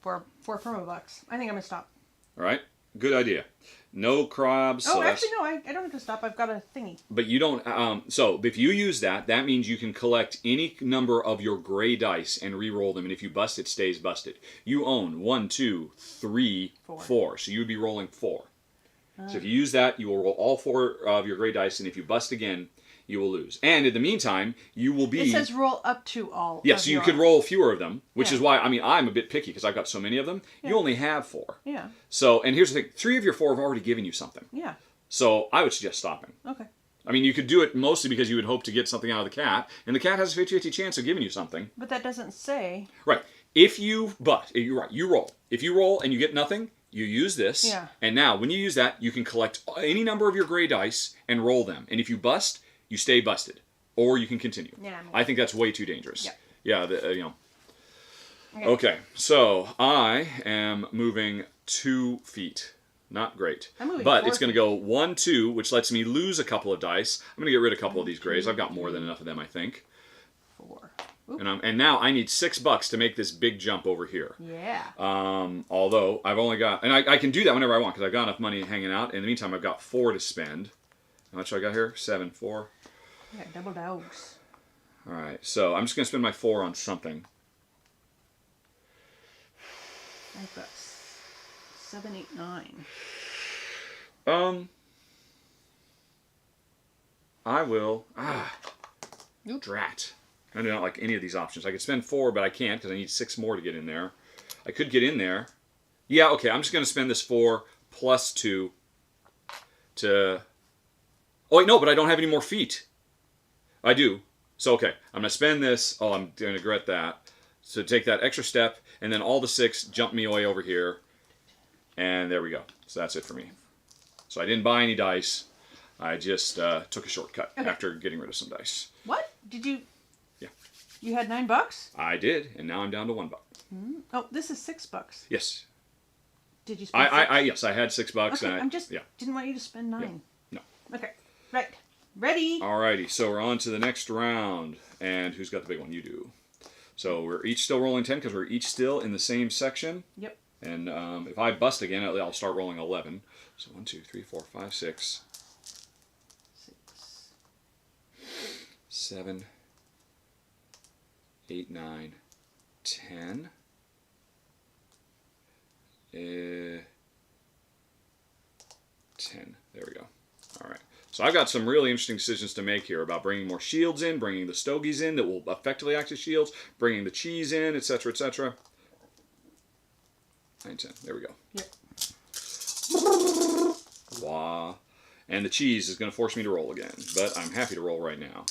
for $4 I think I'm going to stop. All right. Good idea. No crabs. Oh, so actually, no, I don't have to stop. I've got a thingy. But you don't... so if you use that, that means you can collect any number of your gray dice and re-roll them. And if you bust, it stays busted. You own 1, 2, 3, 4. So you would be rolling 4. So if you use that, you will roll all 4 of your gray dice. And if you bust again, you will lose. And in the meantime, you will be... It says roll up to all. Yes, you could roll fewer of them, which Yeah. is why, I'm a bit picky because I've got so many of them. Yeah. You only have 4. Yeah. So, and here's the thing. 3 of your 4 have already given you something. Yeah. So I would suggest stopping. Okay. I mean, you could do it mostly because you would hope to get something out of the cat, and the cat has a 50-50 chance of giving you something. But that doesn't say. Right. You're right, you roll. If you roll and you get nothing, you use this. Yeah. And now, when you use that, you can collect any number of your gray dice and roll them. And if you bust, you stay busted. Or you can continue. Yeah. I think that's way too dangerous. Yeah. Yeah, Okay, so I am moving 2 feet. Not great. I'm moving but 4 it's going to go 1, 2, which lets me lose a couple of dice. I'm going to get rid of a couple of these grays. I've got more than enough of them, I think. 4. And now I need $6 to make this big jump over here. Yeah. Although I've only got, and I can do that whenever I want because I've got enough money hanging out. In the meantime, I've got 4 to spend. How much I got here? 7, 4. Yeah, double dogs. All right, so I'm just gonna spend my 4 on something. I've got 7, 8, 9. I will. Nope. Drat. I do not like any of these options. I could spend 4, but I can't because I need 6 more to get in there. I could get in there. Yeah, okay. I'm just going to spend this 4 plus 2 to... Oh, wait, no, but I don't have any more feet. I do. So, okay. I'm going to spend this. Oh, I'm going to regret that. So take that extra step, and then all the 6 jump me way over here. And there we go. So that's it for me. So I didn't buy any dice. I just took a shortcut after getting rid of some dice. What? Did you... Yeah. You had $9? I did, and now I'm down to $1. Oh, this is $6. Yes. Did you spend $6? Yes, I had $6. Okay, and didn't want you to spend 9. Yeah. No. Okay. Right. Ready? Alrighty, so we're on to the next round. And who's got the big one? You do. So we're each still rolling 10 because we're each still in the same section. Yep. And if I bust again, I'll start rolling 11. So 1, 2, 3, 4, 5, 6. 7, 8, 9, 10. 10. There we go. All right. So I've got some really interesting decisions to make here about bringing more shields in, bringing the stogies in that will effectively act as shields, bringing the cheese in, etc., etc. 9, 10. There we go. Yep. Wah. And the cheese is going to force me to roll again, but I'm happy to roll right now.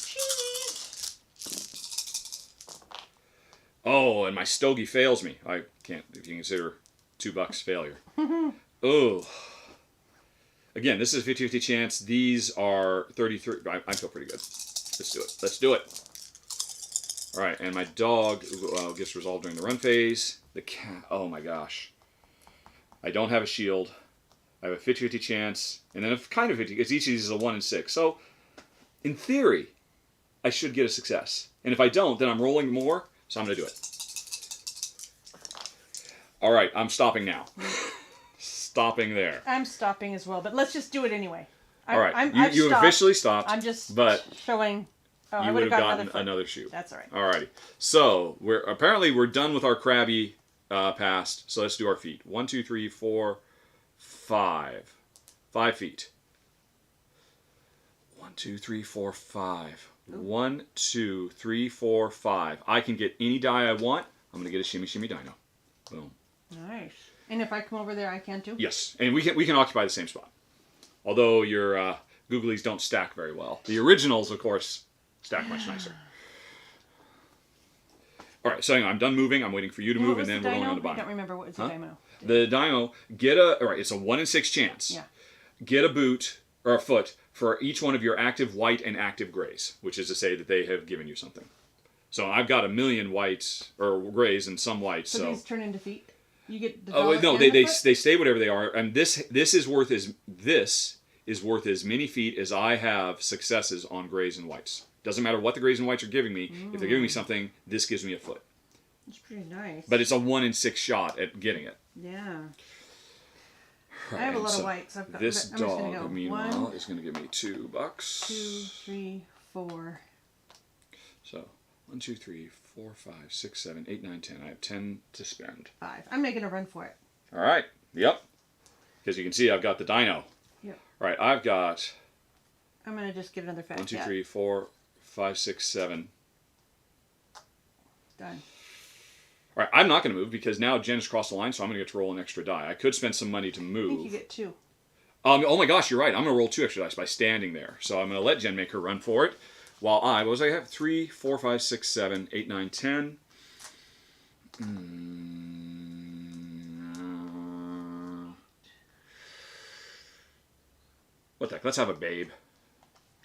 Oh, and my stogie fails me. I can't, if you consider $2 failure. Oh. Again, this is a 50-50 chance. These are 33. I feel pretty good. Let's do it. Let's do it. All right, and my dog gets resolved during the run phase. The cat, oh my gosh. I don't have a shield. I have a 50-50 chance, and then a kind of 50, because each of these is a 1 in 6. So, in theory, I should get a success. And if I don't, then I'm rolling more, so I'm going to do it. All right, I'm stopping now. Stopping there. I'm stopping as well, but let's just do it anyway. All right, I've you stopped. officially stopped. I'm just but showing. Oh, you I would have gotten gotten another shoot. That's all right. All righty. So we're done with our crabby past. So let's do our feet. 1, 2, 3, 4, 5. 5 feet. 1, 2, 3, 4, 5. 1, 2, 3, 4, 5. I can get any die I want. I'm gonna get a shimmy shimmy dino. Boom. Nice. And if I come over there, I can too? Yes, and we can occupy the same spot. Although your googlies don't stack very well. The originals, of course, stack much nicer. All right, so hang on, I'm done moving. I'm waiting for you to move, and then we're going on to buy. I don't remember what was the dino. The dino, all right, it's a 1 in 6 chance. Yeah. Get a boot or a foot for each one of your active white and active grays, which is to say that they have given you something. So I've got 1,000,000 whites or grays and some whites. So these turn into feet. You get the oh no, and they foot? stay whatever they are, and this is worth as many feet as I have successes on grays and whites. Doesn't matter what the grays and whites are giving me. If they're giving me something, this gives me a foot. That's pretty nice. But it's a 1 in 6 shot at getting it. Yeah. Right, I have a lot of whites. This dog, go. meanwhile, is going to give me $2. 2, 3, 4. So 1, 2, 3, 4, 5, 6, 7, 8, 9, 10. I have 10 to spend. 5. I'm making a run for it. All right. Yep. Because you can see I've got the dino. Yep. All right. I've got. I'm going to just give another 1, 2, 3, 4, 5, 6, 7. Done. All right. I'm not going to move because now Jen has crossed the line, so I'm going to get to roll an extra die. I could spend some money to move. I think you get 2. Oh my gosh, you're right. I'm going to roll 2 extra dice by standing there. So I'm going to let Jen make her run for it. While I have 3, 4, 5, 6, 7, 8, 9, 10. What the heck? Let's have a babe.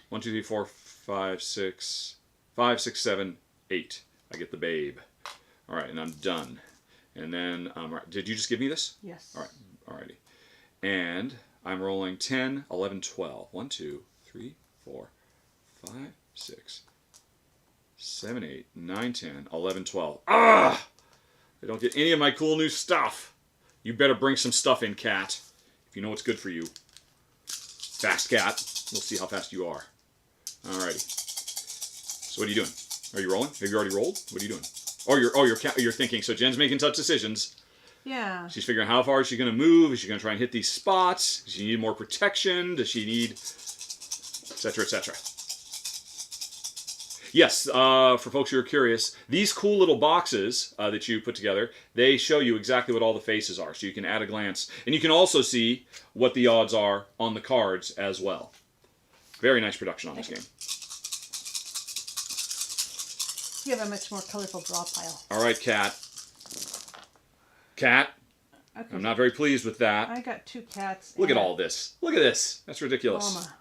1, 2, 3, 4, 5, 6, 7, 8. I get the babe. All right, and I'm done. And then, right, did you just give me this? Yes. All right, alrighty. And I'm rolling 10, 11, 12. 1, 2, 3, 4, 5, 6, 7, 8, 9, 10, 11, 12. Ah! I don't get any of my cool new stuff. You better bring some stuff in, cat. If you know what's good for you. Fast cat. We'll see how fast you are. Alrighty. So what are you doing? Are you rolling? Have you already rolled? What are you doing? You're thinking. So Jen's making tough decisions. Yeah. She's figuring how far is she going to move? Is she going to try and hit these spots? Does she need more protection? Does she need... etc., etc. Yes, for folks who are curious, these cool little boxes that you put together, they show you exactly what all the faces are, so you can at a glance. And you can also see what the odds are on the cards as well. Very nice production on this game. You have a much more colorful draw pile. All right, Cat. Cat, Okay. I'm not very pleased with that. I got 2 cats. Look at all this. Look at this. That's ridiculous. Mama.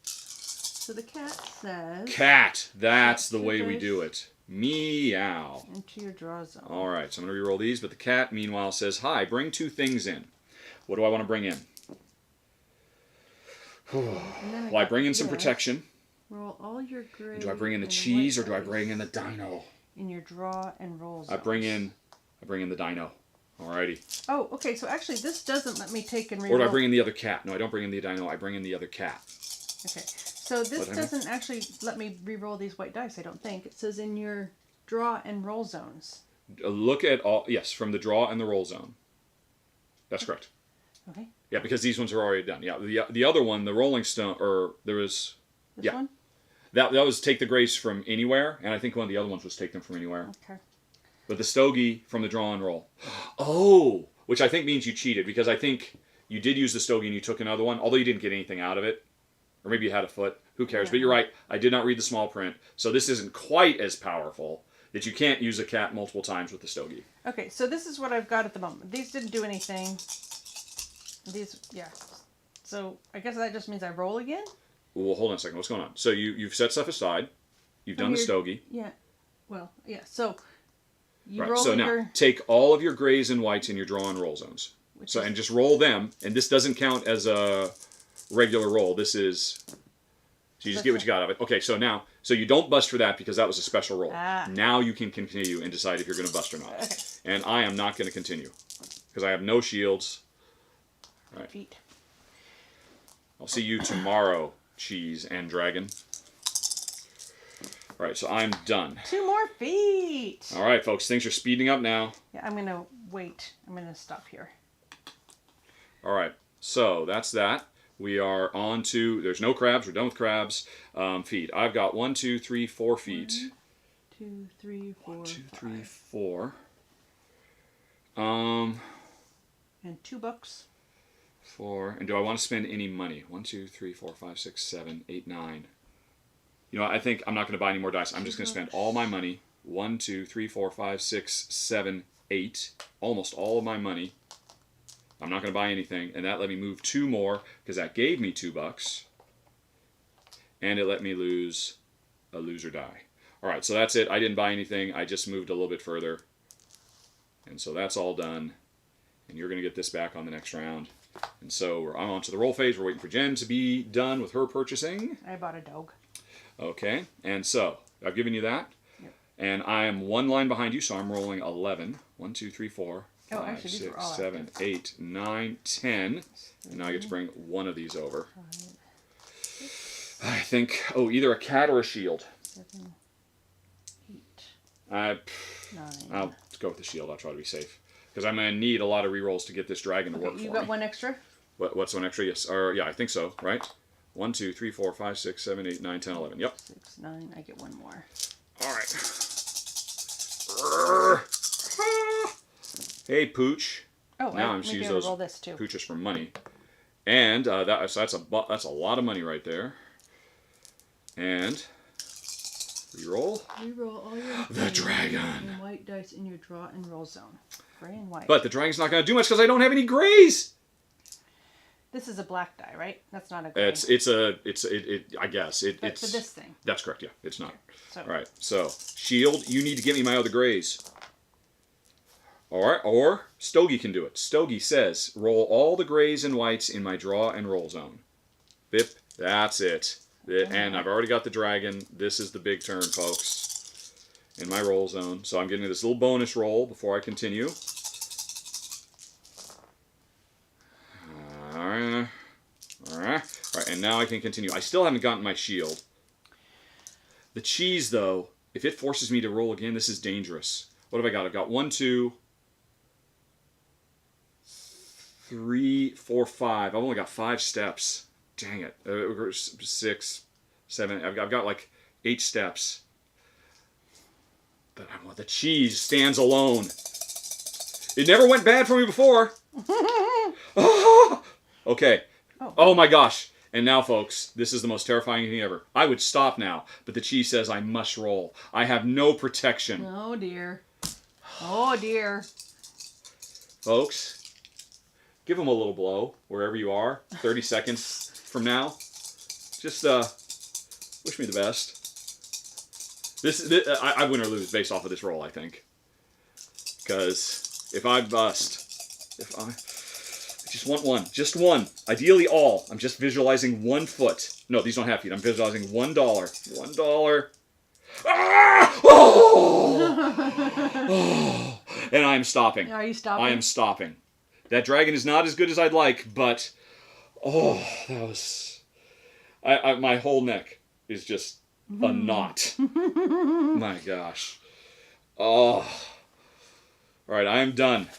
So the cat says... Cat, that's the Two way we dice. do it. Meow. Into your draw zone. All right, so I'm going to re-roll these, but the cat, meanwhile, says, hi, bring 2 things in. What do I want to bring in? Well, I bring in some protection. Roll all your gray. Do I bring in the and cheese or white do I dice bring in the dino? in your draw and roll zones. I bring in the dino. Alrighty. Oh, okay. So actually, this doesn't let me take and reroll. Or do I bring in the other cat? No, I don't bring in the dino. I bring in the other cat. Okay. So this doesn't actually let me re-roll these white dice. I don't think it says in your draw and roll zones. Look at all. Yes, from the draw and the roll zone. That's correct. Okay. Yeah, because these ones are already done. Yeah, the other one, the Rolling Stone, or there was. This one. That was take the grace from anywhere, and I think one of the other ones was take them from anywhere. Okay. But the stogie from the draw and roll. Oh, which I think means you cheated, because I think you did use the stogie and you took another one, although you didn't get anything out of it. Or maybe you had a foot. Who cares? Yeah. But you're right. I did not read the small print, so this isn't quite as powerful that you can't use a cat multiple times with the stogie. Okay, so this is what I've got at the moment. These didn't do anything. These, yeah. So I guess that just means I roll again? Well, hold on a second. What's going on? So you've set stuff aside. You've done the stogie. Yeah. Well, yeah. So you Right. roll So your... now take all of your grays and whites in your draw and roll zones. So and just roll them. And this doesn't count as a regular roll. This is... So you just get what you got out of it. Okay, so now... So you don't bust for that because that was a special roll. Ah. Now you can continue and decide if you're going to bust or not. Okay. And I am not going to continue. Because I have no shields. All right. Feet. I'll see you tomorrow, cheese and dragon. All right, so I'm done. 2 more feet. All right, folks, things are speeding up now. Yeah, I'm going to wait. I'm going to stop here. All right, so that's that. We are on to, there's no crabs. We're done with crabs. Feet. I've got 1, 2, 3, 4 feet. 1, 2, 3, 4, 1, 2, 3, 5. 4. And $2. 4. And do I want to spend any money? 1, 2, 3, 4, 5, 6, 7, 8, 9. You know, I think I'm not going to buy any more dice. I'm just going to spend all my money. 1, 2, 3, 4, 5, 6, 7, 8. Almost all of my money. I'm not going to buy anything. And that let me move 2 more because that gave me $2. And it let me lose a loser die. All right, so that's it. I didn't buy anything. I just moved a little bit further. And so that's all done. And you're going to get this back on the next round. And so I'm on to the roll phase. We're waiting for Jen to be done with her purchasing. I bought a dog. Okay, and so I've given you that. Yep. And I am 1 line behind you, so I'm rolling 11. 1, 2, 3, 4, 5, actually, these were 6, all 7, active. 8, 9, 10. And now I get to bring one of these over. 5, I think, either a cat or a shield. 7, 8, I'll 9. go with the shield. I'll try to be safe. Because I'm going to need a lot of rerolls to get this dragon to work for me. You got 1 extra? What's one extra? Yes. Or, yeah, I think so, right? 1, 2, 3, 4, 5, 6, 7, 8, 9, 10, 11. Yep. 6, 9. I get 1 more. All right. Hey, Pooch. Oh, Now I'm maybe just use I'll those roll this too. Pooches for money. And so that's a lot of money right there. And reroll. Reroll all your The dragon. and white dice in your draw and roll zone. Gray and white. But the dragon's not going to do much because I don't have any grays. This is a black die, right? That's not a gray. I guess it's But for this thing. That's correct. Yeah, it's not. So, All right. So shield, you need to get me my other grays. All right. Or Stogie can do it. Stogie says, roll all the grays and whites in my draw and roll zone. Bip. That's it. And I've already got the dragon. This is the big turn, folks, in my roll zone. So I'm getting this little bonus roll before I continue. All right, and now I can continue. I still haven't gotten my shield. The cheese, though, if it forces me to roll again, this is dangerous. What have I got? I've got 1, 2, 3, 4, 5. I've only got 5 steps. Dang it. 6, 7. I've got like 8 steps. But I want the cheese stands alone. It never went bad for me before. Okay. Oh my gosh. And now, folks, this is the most terrifying thing ever. I would stop now, but the cheese says I must roll. I have no protection. Oh, dear. Oh, dear. Folks, give them a little blow wherever you are. 30 seconds from now. Just wish me the best. I win or lose based off of this roll, I think. Because if I bust, I just want one. Just one. Ideally all. I'm just visualizing 1 foot. No, these don't have feet. I'm visualizing $1. $1. Ah! Oh! And I'm stopping. Are you stopping? I am stopping. That dragon is not as good as I'd like, but that was... my whole neck is just a knot. My gosh. Oh. All right, I am done.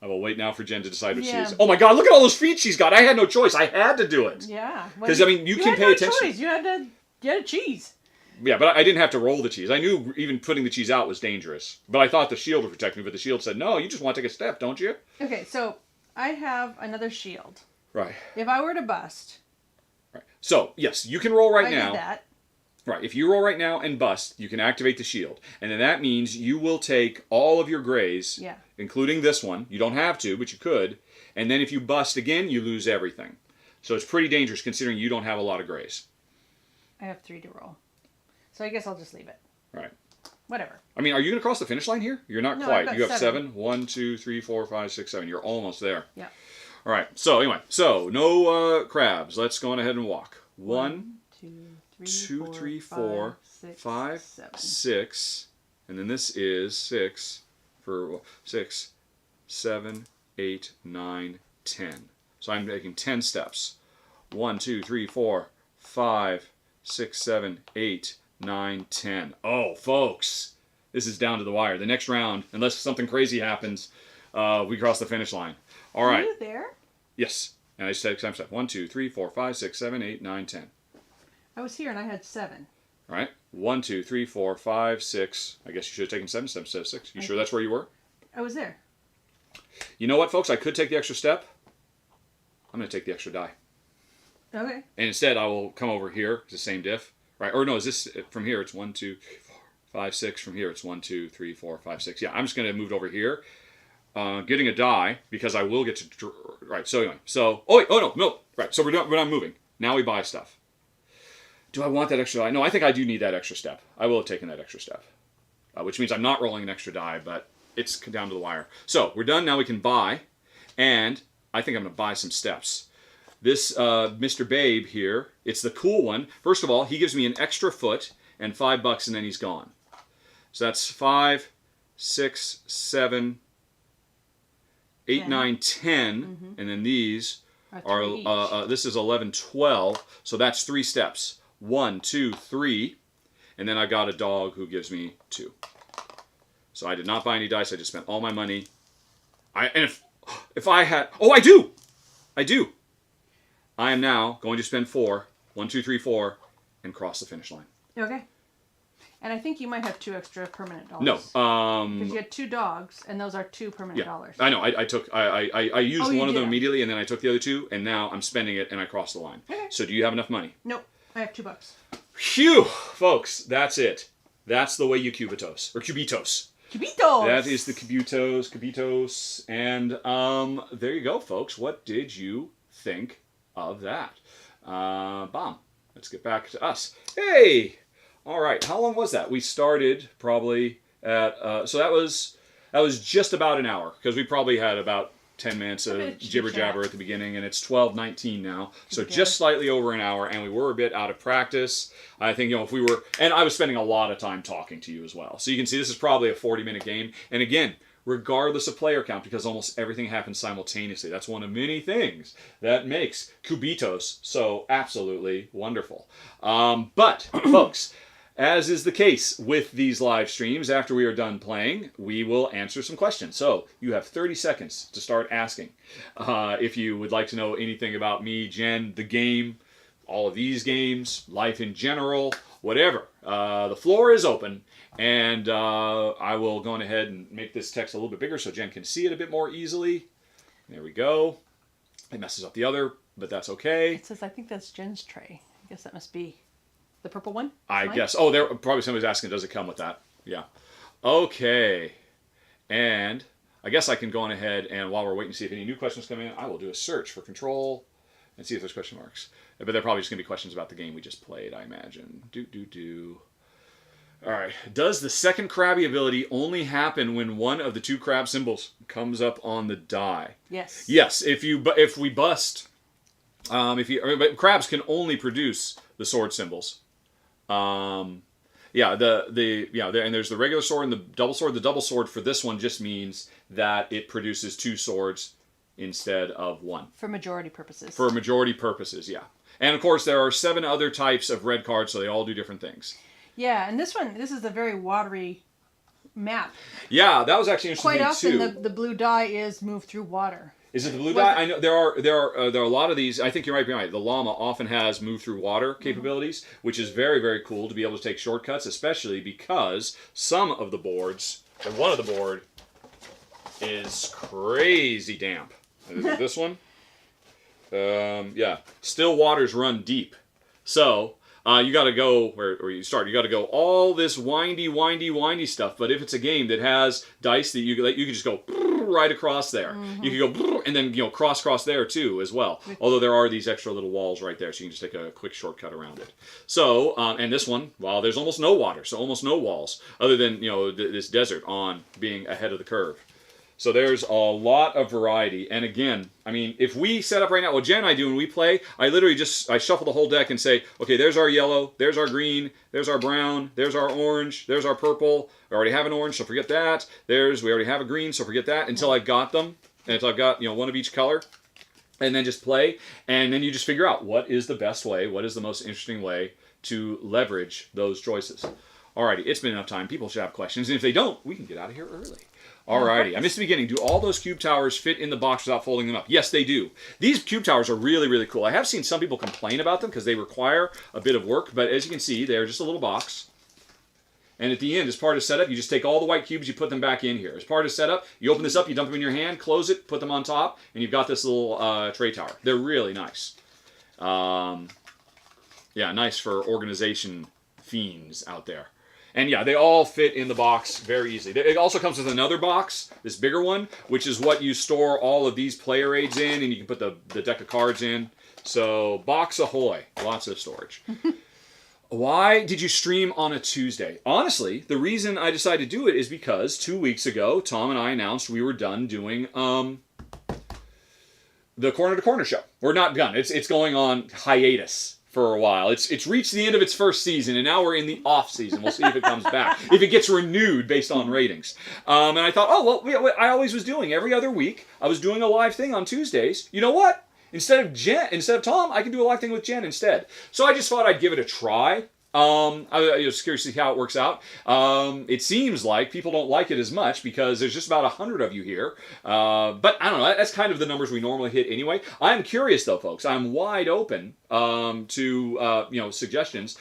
I will wait now for Jen to decide what she is. Oh my God, look at all those feet she's got. I had no choice. I had to do it. Yeah. Because, I mean, you can pay attention. Choice. You had a cheese. Yeah, but I didn't have to roll the cheese. I knew even putting the cheese out was dangerous. But I thought the shield would protect me, but the shield said, no, you just want to take a step, don't you? Okay, so I have another shield. Right. If I were to bust. Right. So, yes, you can roll right now. I did that. Right. If you roll right now and bust, you can activate the shield. And then that means you will take all of your grays, including this one. You don't have to, but you could. And then if you bust again, you lose everything. So it's pretty dangerous considering you don't have a lot of grays. I have 3 to roll. So I guess I'll just leave it. Right. Whatever. I mean, are you going to cross the finish line here? You're not No, quite. I've got You have 7. 7. 1, 2, 3, 4, 5, 6, 7. You're almost there. Yeah. All right. So anyway, no crabs. Let's go on ahead and walk. 1, 2, 3, 4, 5, 6. And then this is 6 for 6, 7, 8, 9, 10. So I'm making 10 steps. 1, 2, 3, 4, 5, 6, 7, 8, 9, 10. Oh, folks, this is down to the wire. The next round, unless something crazy happens, we cross the finish line. All right. Are you there? Yes. And I said time step. 1, 2, 3, 4, 5, 6, 7, 8, 9, 10. I was here and I had 7. All right. 1, 2, 3, 4, 5, 6. I guess you should have taken 7 steps instead of 6. You sure that's where you were? I was there. You know what, folks? I could take the extra step. I'm going to take the extra die. Okay. And instead, I will come over here. It's the same diff. Right? Or no, is this from here? It's 1, 2, 3, 4, 5, 6. From here, it's 1, 2, 3, 4, 5, 6. Yeah, I'm just going to move over here. Getting a die because I will get to... Right, so anyway. So... Oh, no. Right, so we're not moving. Now we buy stuff. Do I want that extra die? No, I think I do need that extra step. I will have taken that extra step. Which means I'm not rolling an extra die, but it's down to the wire. So, we're done. Now we can buy. And I think I'm going to buy some steps. This Mr. Babe here, it's the cool one. First of all, he gives me an extra foot and $5 and then he's gone. So that's 5, 6, 7, 8, 9, 10. And then these are, this is 11, 12. So that's 3 steps. 1, 2, 3. And then I got a dog who gives me 2. So I did not buy any dice. I just spent all my money. And if I had... Oh, I do! I do. I am now going to spend 4. 1, 2, 3, 4. And cross the finish line. Okay. And I think you might have 2 extra permanent dollars. No. Because you had 2 dogs, and those are 2 permanent dollars. I know. I used one of them immediately, and then I took the other 2, and now I'm spending it, and I crossed the line. Okay. So do you have enough money? Nope. I have $2. Phew! Folks, that's it. That's the way you Cubitos. Or Cubitos. Cubitos! That is the Cubitos. And there you go, folks. What did you think of that? Bomb. Let's get back to us. Hey! All right. How long was that? We started probably at... so that was just about an hour. Because we probably had about 10 minutes A of bit of jibber jabber chit-chat. at the beginning, and it's 12:19 now, so Okay. just slightly over an hour, and we were a bit out of practice. I think, if we were, and I was spending a lot of time talking to you as well. So you can see this is probably a 40-minute game, and again, regardless of player count, because almost everything happens simultaneously. That's one of many things that makes Cubitos so absolutely wonderful. But, folks, as is the case with these live streams, after we are done playing, we will answer some questions. So you have 30 seconds to start asking. If you would like to know anything about me, Jen, the game, all of these games, life in general, whatever, the floor is open. And I will go on ahead and make this text a little bit bigger so Jen can see it a bit more easily. There we go. It messes up the other, but that's okay. It says, I think that's Jen's tray. I guess that must be the purple one. I Mine? guess. Oh, there probably somebody's asking, does it come with that? Yeah. Okay. And I guess I can go on ahead and while we're waiting to see if any new questions come in, I will do a search for control and see if there's question marks. But they're probably just going to be questions about the game we just played, I imagine. All right. Does the second Krabby ability only happen when one of the two crab symbols comes up on the die? Yes. Yes. If we bust, but crabs can only produce the sword symbols. And there's the regular sword and the double sword. The double sword for this one just means that it produces two swords instead of one. For majority purposes. For majority purposes, yeah. And of course, there are 7 other types of red cards, so they all do different things. Yeah, and this is a very watery map. Yeah, that was actually interesting Quite to me, often too. the blue dye is moved through water. Is it the blue dye? I know there are a lot of these. I think you're right. The llama often has move through water capabilities, which is very, very cool to be able to take shortcuts, especially because some of the boards, and one of the board is crazy damp. Is it this one? Yeah. Still waters run deep. So you got to go where you start. You got to go all this windy stuff. But if it's a game that has dice that you can just go right across there. Mm-hmm. You can go and then cross there too as well. Although there are these extra little walls right there, so you can just take a quick shortcut around it. So and this one, well, there's almost no water, so almost no walls, other than this desert on being ahead of the curve. So there's a lot of variety. And again, I mean, if we set up right now, what Jen and I do when we play, I shuffle the whole deck and say, okay, there's our yellow, there's our green, there's our brown, there's our orange, there's our purple. We already have an orange, so forget that. We already have a green, so forget that, until I've got them. And until I've got, one of each color. And then just play. And then you just figure out what is the best way, what is the most interesting way to leverage those choices. Alrighty, it's been enough time. People should have questions. And if they don't, we can get out of here early. Alrighty, I missed the beginning. Do all those cube towers fit in the box without folding them up? Yes, they do. These cube towers are really, really cool. I have seen some people complain about them because they require a bit of work, but as you can see, they're just a little box. And at the end, as part of setup, you just take all the white cubes, you put them back in here. As part of setup, you open this up, you dump them in your hand, close it, put them on top, and you've got this little tray tower. They're really nice. Nice for organization fiends out there. And yeah, they all fit in the box very easily. It also comes with another box, this bigger one, which is what you store all of these player aids in, and you can put the deck of cards in. So, box ahoy. Lots of storage. Why did you stream on a Tuesday? Honestly, the reason I decided to do it is because 2 weeks ago, Tom and I announced we were done doing the Corner to Corner show. We're not done. It's going on hiatus for a while. It's reached the end of its first season, and now we're in the off season. We'll see if it comes back, if it gets renewed based on ratings. And I thought, I always was doing every other week. I was doing a live thing on Tuesdays. You know what? Instead of Tom, I can do a live thing with Jen instead. So I just thought I'd give it a try. I was curious to see how it works out. It seems like people don't like it as much because there's just about 100 of you here. But I don't know. That's kind of the numbers we normally hit anyway. I'm curious though, folks. I'm wide open to suggestions.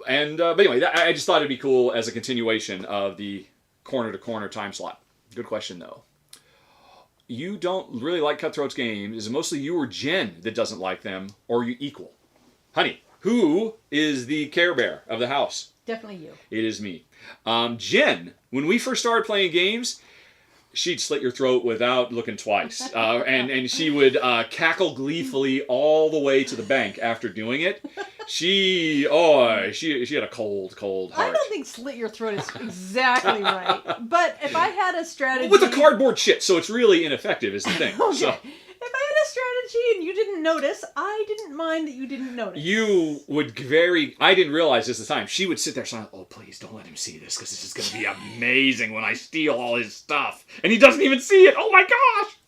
And but anyway, I just thought it'd be cool as a continuation of the Corner to Corner time slot. Good question though. You don't really like Cutthroat's games. Is it mostly you or Jen that doesn't like them, or are you equal? Honey, who is the Care Bear of the house? Definitely you. It is me. Jen, when we first started playing games, she'd slit your throat without looking twice. And she would cackle gleefully all the way to the bank after doing it. She had a cold heart. I don't think slit your throat is exactly right. But if I had a strategy... With a cardboard shit, so it's really ineffective is the thing. Okay. So. If I had a strategy and you didn't notice, I didn't mind that you didn't notice. You would I didn't realize this at the time. She would sit there silent. Oh, please don't let him see this because this is going to be amazing when I steal all his stuff. And he doesn't even see it. Oh my gosh.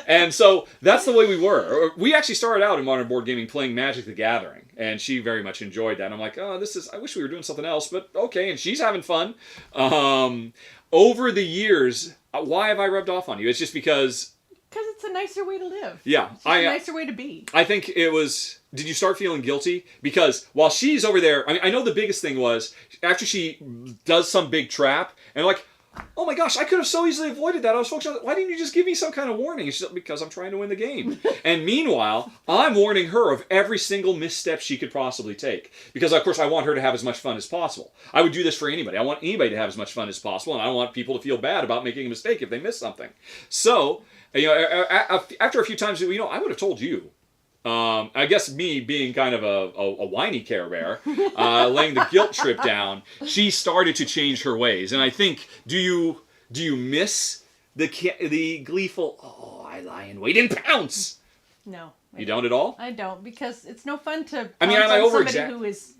And so that's the way we were. We actually started out in modern board gaming playing Magic the Gathering. And she very much enjoyed that. And I'm like, oh, I wish we were doing something else. But okay. And she's having fun. Over the years, why have I rubbed off on you? It's just because it's a nicer way to live. Yeah. It's a nicer way to be. I think it was... Did you start feeling guilty? Because while she's over there... I mean, I know the biggest thing was, after she does some big trap, and like, oh my gosh, I could have so easily avoided that. I was focused on... Why didn't you just give me some kind of warning? And she's like, because I'm trying to win the game. And meanwhile, I'm warning her of every single misstep she could possibly take. Because, of course, I want her to have as much fun as possible. I would do this for anybody. I want anybody to have as much fun as possible, and I don't want people to feel bad about making a mistake if they miss something. So... after a few times, I would have told you. I guess me being kind of a whiny Care Bear, laying the guilt trip down, she started to change her ways. And I think, do you miss the gleeful, oh, I lie in wait and pounce? No. You don't at all? I don't, because it's no fun to am I on somebody who is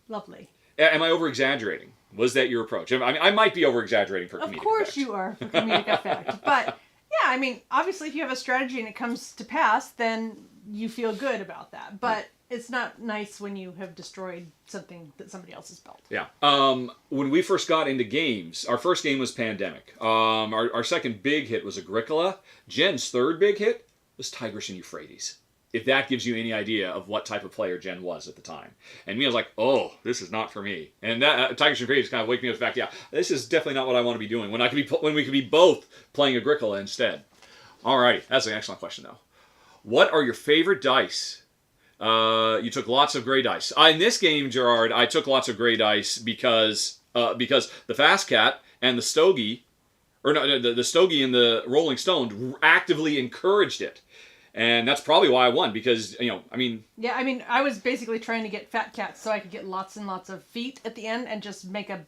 lovely. Am I over-exaggerating? Was that your approach? I mean, I might be over-exaggerating for comedic effect. Of course you are for comedic effect. But... yeah, I mean, obviously if you have a strategy and it comes to pass, then you feel good about that. But it's not nice when you have destroyed something that somebody else has built. Yeah. When we first got into games, our first game was Pandemic. Our second big hit was Agricola. Jen's third big hit was Tigris and Euphrates. If that gives you any idea of what type of player Jen was at the time. And me, I was like, oh, this is not for me. And that Tigris and Euphrates kind of wake me up to the fact, yeah, this is definitely not what I want to be doing when we could be both playing Agricola instead. Alrighty, that's an excellent question though. What are your favorite dice? You took lots of gray dice. In this game, Gerard, I took lots of gray dice because the Fast Cat and the Stogie, the Stogie and the Rolling Stone actively encouraged it. And that's probably why I won, because, I mean... yeah, I mean, I was basically trying to get Fat Cat so I could get lots and lots of feet at the end and just make a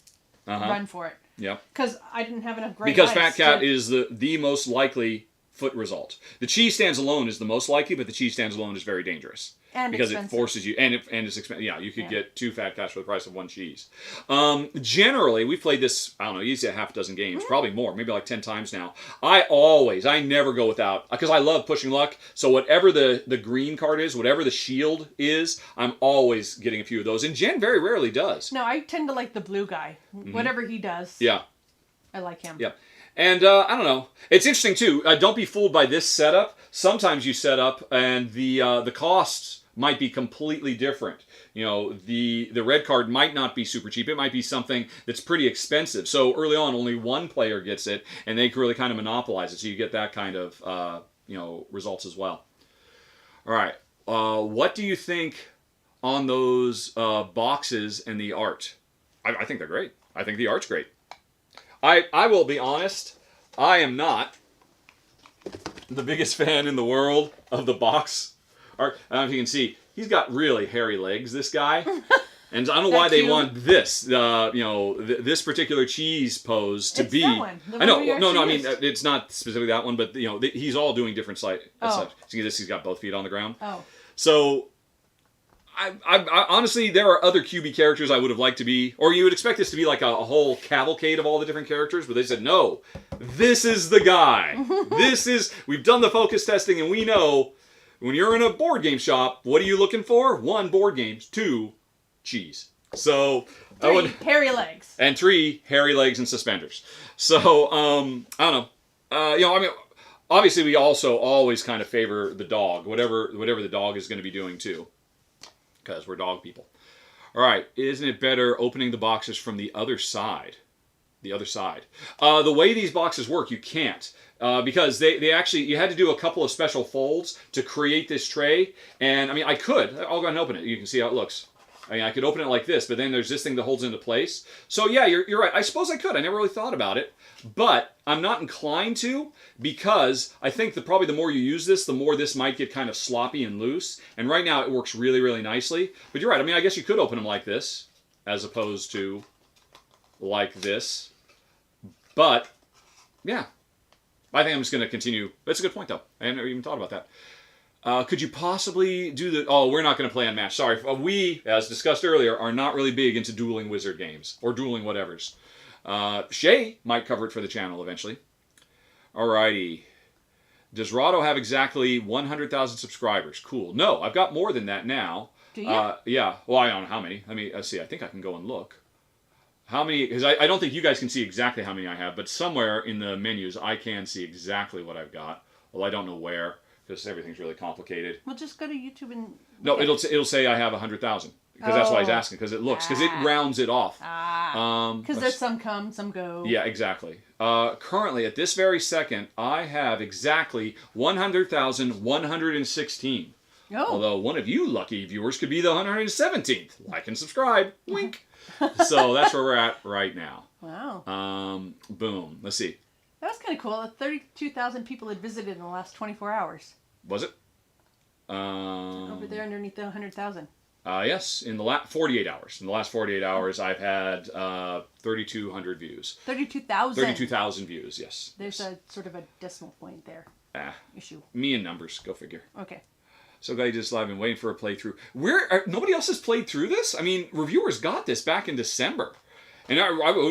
run for it. Yeah. Because I didn't have enough great because Fat Cat is the most likely foot result. The cheese stands alone is the most likely, but the cheese stands alone is very dangerous. And because expensive. It forces you, and it's expensive. Yeah, you could get 2 Fat Cats for the price of 1 cheese. Generally, we've played this, I don't know, easily a half dozen games, probably more, maybe like 10 times now. I never go without, because I love pushing luck, so whatever the green card is, whatever the shield is, I'm always getting a few of those, and Jen very rarely does. No, I tend to like the blue guy. Whatever he does. Yeah. I like him. Yeah. And, I don't know. It's interesting, too. Don't be fooled by this setup. Sometimes you set up, and the costs might be completely different. The red card might not be super cheap. It might be something that's pretty expensive. So early on, only one player gets it, and they can really kind of monopolize it. So you get that kind of, results as well. All right. What do you think on those boxes and the art? I think they're great. I think the art's great. I will be honest, I am not the biggest fan in the world of the box art. I don't know if you can see, he's got really hairy legs, this guy. And I don't know why they want this, this particular cheese pose to be. That one. I know, no, I mean, it's not specifically that one, but, he's all doing different size. See this, he's got both feet on the ground. Oh. So... I honestly, there are other QB characters I would have liked to be, or you would expect this to be like a whole cavalcade of all the different characters, but they said, no, this is the guy. We've done the focus testing, and we know when you're in a board game shop, what are you looking for? 1, board games. 2, cheese. So... 3, hairy legs. And 3, hairy legs and suspenders. So, I don't know. Obviously we also always kind of favor the dog, whatever the dog is going to be doing too. Because we're dog people. All right, isn't it better opening the boxes from the other side? The other side. The way these boxes work, you can't. Because they actually, you had to do a couple of special folds to create this tray. And, I mean, I could. I'll go ahead and open it. You can see how it looks. I mean, I could open it like this, but then there's this thing that holds it into place. So yeah, you're right. I suppose I could. I never really thought about it, but I'm not inclined to, because I think that probably the more you use this, the more this might get kind of sloppy and loose. And right now it works really, really nicely. But you're right. I mean, I guess you could open them like this, as opposed to like this. But yeah, I think I'm just going to continue. That's a good point, though. I never even thought about that. Could you possibly do the... Oh, we're not going to play on match. Sorry. We, as discussed earlier, are not really big into dueling wizard games. Or dueling whatevers. Shay might cover it for the channel eventually. Alrighty. Does Rahdo have exactly 100,000 subscribers? Cool. No, I've got more than that now. Do you? Yeah. Well, I don't know how many. I mean, let's see. I think I can go and look. How many... Because I don't think you guys can see exactly how many I have. But somewhere in the menus, I can see exactly what I've got. Well, I don't know where. Because everything's really complicated. Well, just go to YouTube and... No, it'll say I have 100,000. Because that's why he's asking. Because it looks... Because it rounds it off. Because there's some come, some go. Yeah, exactly. Currently, at this very second, I have exactly 100,116. Oh. Although one of you lucky viewers could be the 117th. Like and subscribe. Wink. So that's where we're at right now. Wow. Boom. Let's see. That was kind of cool. 32,000 people had visited in the last 24 hours. Was it? Over there underneath the 100,000. Yes, in the last 48 hours. In the last 48 hours, I've had 3,200 views. 32,000. 32,000 views, yes. There's a sort of a decimal point there. Issue. Me and numbers. Go figure. Okay. So guys, just live and waiting for a playthrough. Nobody else has played through this? I mean, reviewers got this back in December. And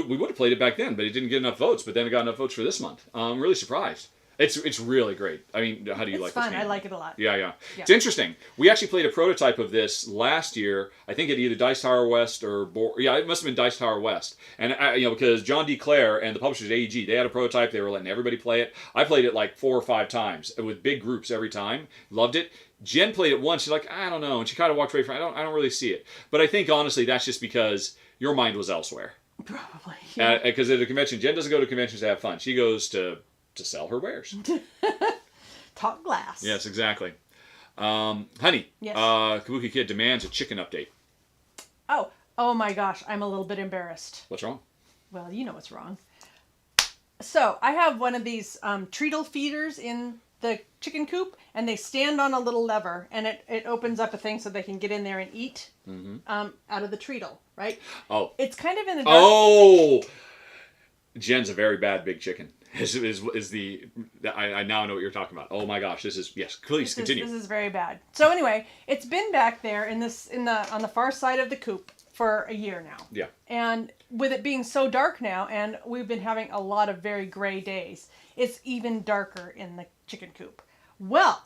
we would have played it back then, but it didn't get enough votes. But then it got enough votes for this month. I'm really surprised. It's really great. I mean, how do you like this game? It's fun. I like it a lot. Yeah. It's interesting. We actually played a prototype of this last year. I think at either Dice Tower West or... it must have been Dice Tower West. And, because John D Clair and the publishers at AEG, they had a prototype. They were letting everybody play it. I played it like 4 or 5 times with big groups every time. Loved it. Jen played it once. She's like, I don't know. And she kind of walked away from it. I don't really see it. But I think, honestly, that's just because your mind was elsewhere. Probably. Yeah. Because at a convention, Jen doesn't go to conventions to have fun. She goes to sell her wares. Talk glass. Yes, exactly. Honey, yes. Kabuki Kid demands a chicken update. Oh my gosh, I'm a little bit embarrassed. What's wrong? Well, you know what's wrong. So, I have one of these treacle feeders in the chicken coop, and they stand on a little lever, and it opens up a thing so they can get in there and eat out of the treacle, right? Oh. It's kind of in the dark. Oh! Jen's a very bad big chicken. I now know what you're talking about. Oh my gosh, this is... Yes, please continue. This is very bad. So anyway, it's been back there on the far side of the coop for a year now. Yeah. And with it being so dark now, and we've been having a lot of very gray days, it's even darker in the chicken coop. Well,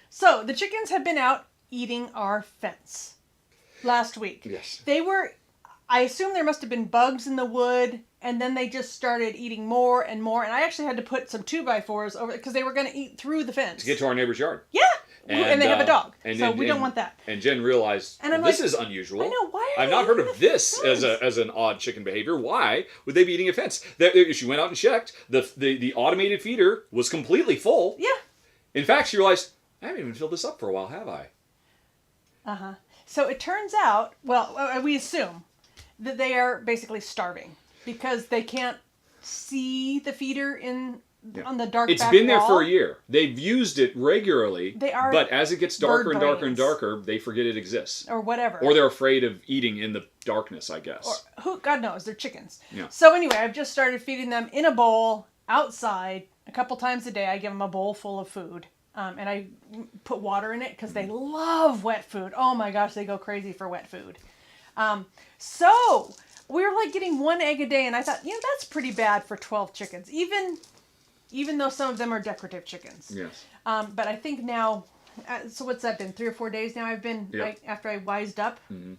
so the chickens have been out eating our fence last week. Yes. I assume there must have been bugs in the wood, and then they just started eating more and more, and I actually had to put some 2x4s over because they were going to eat through the fence. To get to our neighbor's yard. Yeah! And they have a dog, so we don't want that. And Jen realized, this is unusual. I know, why are I've they not heard eating of the this fence? as an odd chicken behavior. Why would they be eating a fence? She went out and checked. The automated feeder was completely full. Yeah. In fact, she realized, I haven't even filled this up for a while, have I? Uh-huh. So it turns out, well, we assume that they are basically starving because they can't see the feeder on the dark It's back been there wall. for a year. They've used it regularly, but as it gets darker and darker and brains. darker, they forget it exists. Or whatever. Or they're afraid of eating in the darkness, I guess. Or God knows, they're chickens. Yeah. So anyway, I've just started feeding them in a bowl outside a couple times a day. I give them a bowl full of food. And I put water in it because they love wet food. Oh my gosh, they go crazy for wet food. So we were like getting 1 egg a day, and I thought, that's pretty bad for 12 chickens, even though some of them are decorative chickens. Yes. But I think now, so what's that been? 3 or 4 days now I've been, after I wised up. Mm-hmm.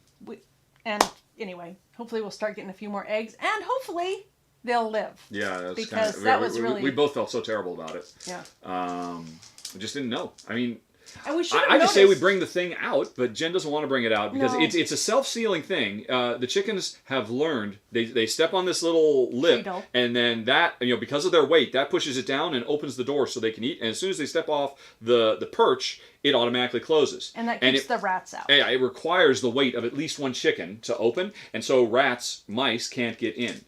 And anyway, hopefully we'll start getting a few more eggs, and hopefully they'll live. Yeah, that's because that was really... We both felt so terrible about it. Yeah. We just didn't know. I mean, And we should have I just say we noticed- bring the thing out, but Jen doesn't want to bring it out because No. it's a self-sealing thing. The chickens have learned they step on this little lip, Treadle. and then that because of their weight that pushes it down and opens the door so they can eat. And as soon as they step off the perch, it automatically closes. And that keeps the rats out. Yeah, it requires the weight of at least one chicken to open, and so mice can't get in.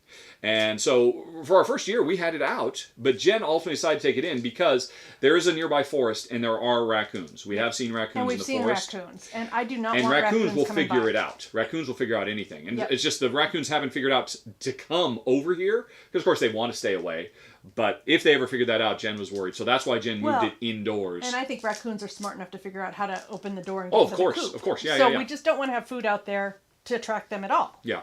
And so for our first year, we had it out, but Jen ultimately decided to take it in because there is a nearby forest and there are raccoons. We have seen raccoons And we've in the seen forest. raccoons. And I do not And want raccoons will coming figure by. it out. Raccoons will figure out anything. And Yep. it's just the raccoons haven't figured out to come over here because, of course, they want to stay away. But if they ever figured that out, Jen was worried. So that's why Jen moved it indoors. And I think raccoons are smart enough to figure out how to open the door and get Oh, to of course. the coop. Of course. Yeah, so yeah. we just don't want to have food out there to attract them at all. Yeah.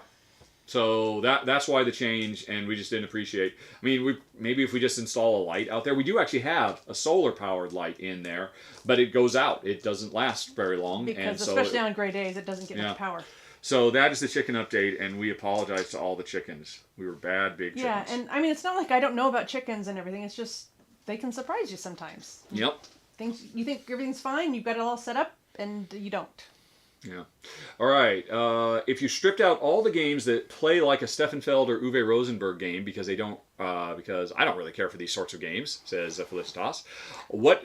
So that's why the change, and we just didn't appreciate. I mean, maybe if we just install a light out there, we do actually have a solar-powered light in there, but it goes out. It doesn't last very long. Because and so especially on gray days, it doesn't get Yeah. much power. So that is the chicken update, and we apologize to all the chickens. We were bad big chickens. Yeah, and I mean, it's not like I don't know about chickens and everything. It's just they can surprise you sometimes. Yep. Things you think everything's fine, you've got it all set up, and you don't. Yeah. All right. If you stripped out all the games that play like a Steffenfeld or Uwe Rosenberg game because they don't, because I don't really care for these sorts of games, says Felicitas. What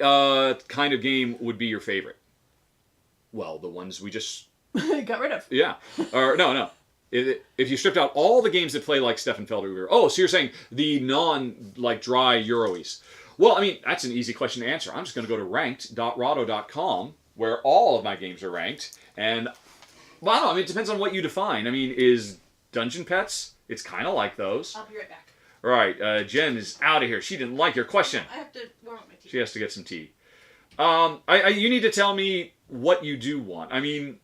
kind of game would be your favorite? Well, the ones we just got rid of. yeah. Or no. If you stripped out all the games that play like Steffenfeld or Uwe, oh, so you're saying the dry Euroes? Well, I mean that's an easy question to answer. I'm just going to go to ranked.rado.com where all of my games are ranked. And, well, I don't know. I mean, it depends on what you define. I mean, is Dungeon Pets? It's kind of like those. I'll be right back. All right, Jen is out of here. She didn't like your question. I have to warm up my tea. She has to get some tea. You need to tell me what you do want. I mean,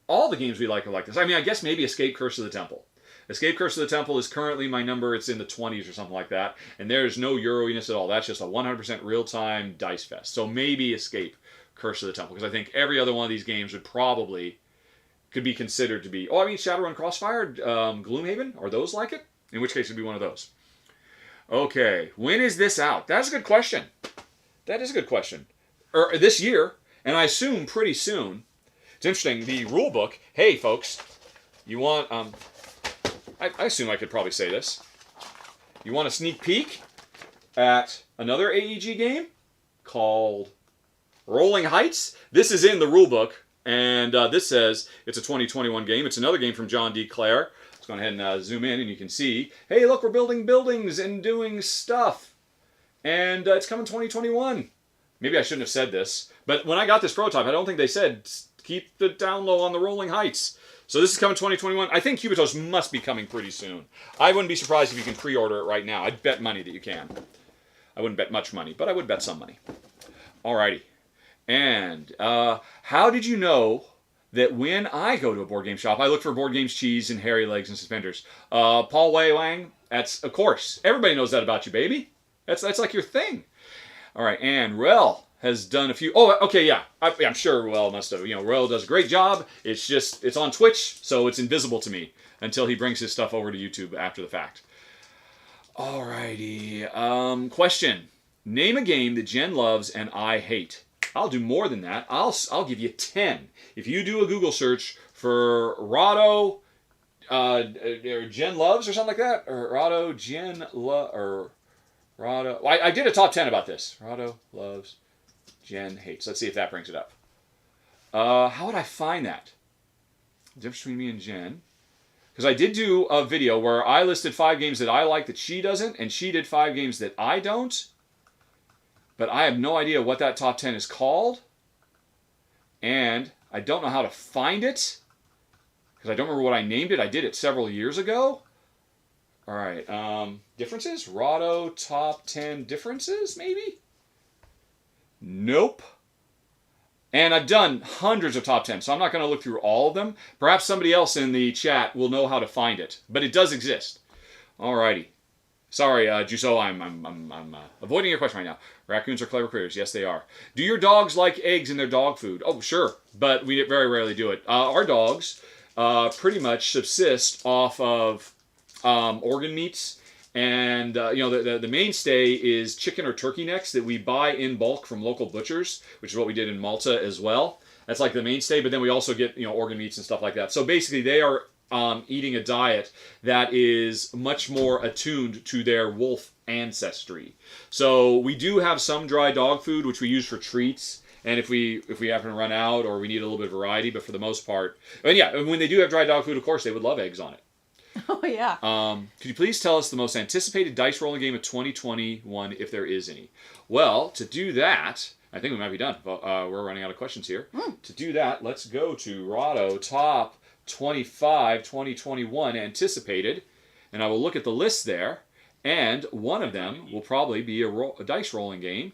all the games we like are like this. I mean, I guess maybe Escape Curse of the Temple. Escape Curse of the Temple is currently my number. It's in the 20s or something like that. And there's no Euro-iness at all. That's just a 100% real-time dice fest. So maybe Escape Curse of the Temple, because I think every other one of these games could be considered to be. Oh, I mean, Shadowrun Crossfire, Gloomhaven, are those like it? In which case, it'd be one of those. Okay, when is this out? That's a good question. That is a good question. This year, and I assume pretty soon. It's interesting. The rule book. Hey, folks, you want? I assume I could probably say this. You want a sneak peek at another AEG game called Rolling Heights? This is in the rule book, and this says it's a 2021 game. It's another game from John D Clair. Let's go ahead and zoom in, and you can see, hey, look, we're building buildings and doing stuff. And it's coming 2021. Maybe I shouldn't have said this, but when I got this prototype, I don't think they said keep the down low on the Rolling Heights. So this is coming 2021. I think Cubitos must be coming pretty soon. I wouldn't be surprised if you can pre-order it right now. I'd bet money that you can. I wouldn't bet much money, but I would bet some money. Alrighty. And how did you know that when I go to a board game shop, I look for board games, cheese, and hairy legs and suspenders? Paul Wei Wang, that's, of course, everybody knows that about you, baby. That's like your thing. All right, and Rel has done a few. Oh, okay, yeah. I'm sure Rel must have. Rel does a great job. It's on Twitch, so it's invisible to me until he brings his stuff over to YouTube after the fact. Alrighty. Question. Name a game that Jen loves and I hate. I'll do more than that. I'll give you 10. If you do a Google search for Rado, or Jen loves or something like that, or Rado, Jen or Rado. Well, I did a top 10 about this. Rado loves, Jen hates. Let's see if that brings it up. How would I find that? The difference between me and Jen. Because I did do a video where I listed 5 games that I like that she doesn't, and she did 5 games that I don't. But I have no idea what that top 10 is called. And I don't know how to find it. Because I don't remember what I named it. I did it several years ago. All right. Differences? Rado top 10 differences, maybe? Nope. And I've done hundreds of top 10, so I'm not going to look through all of them. Perhaps somebody else in the chat will know how to find it. But it does exist. Alrighty. Sorry, Juso, I'm avoiding your question right now. Raccoons are clever critters. Yes, they are. Do your dogs like eggs in their dog food? Oh, sure. But we very rarely do it. Our dogs pretty much subsist off of organ meats And the mainstay is chicken or turkey necks that we buy in bulk from local butchers, which is what we did in Malta as well. That's like the mainstay, but then we also get organ meats and stuff like that. So basically, they are eating a diet that is much more attuned to their wolf ancestry. So we do have some dry dog food, which we use for treats. And if we happen to run out or we need a little bit of variety, but for the most part, and yeah, when they do have dry dog food, of course, they would love eggs on it. Oh, yeah. Could you please tell us the most anticipated dice rolling game of 2021, if there is any? Well, to do that, I think we might be done. We're running out of questions here. To do that, let's go to Rahdo Top 25 2021 anticipated, and I will look at the list there, and one of them will probably be a dice rolling game.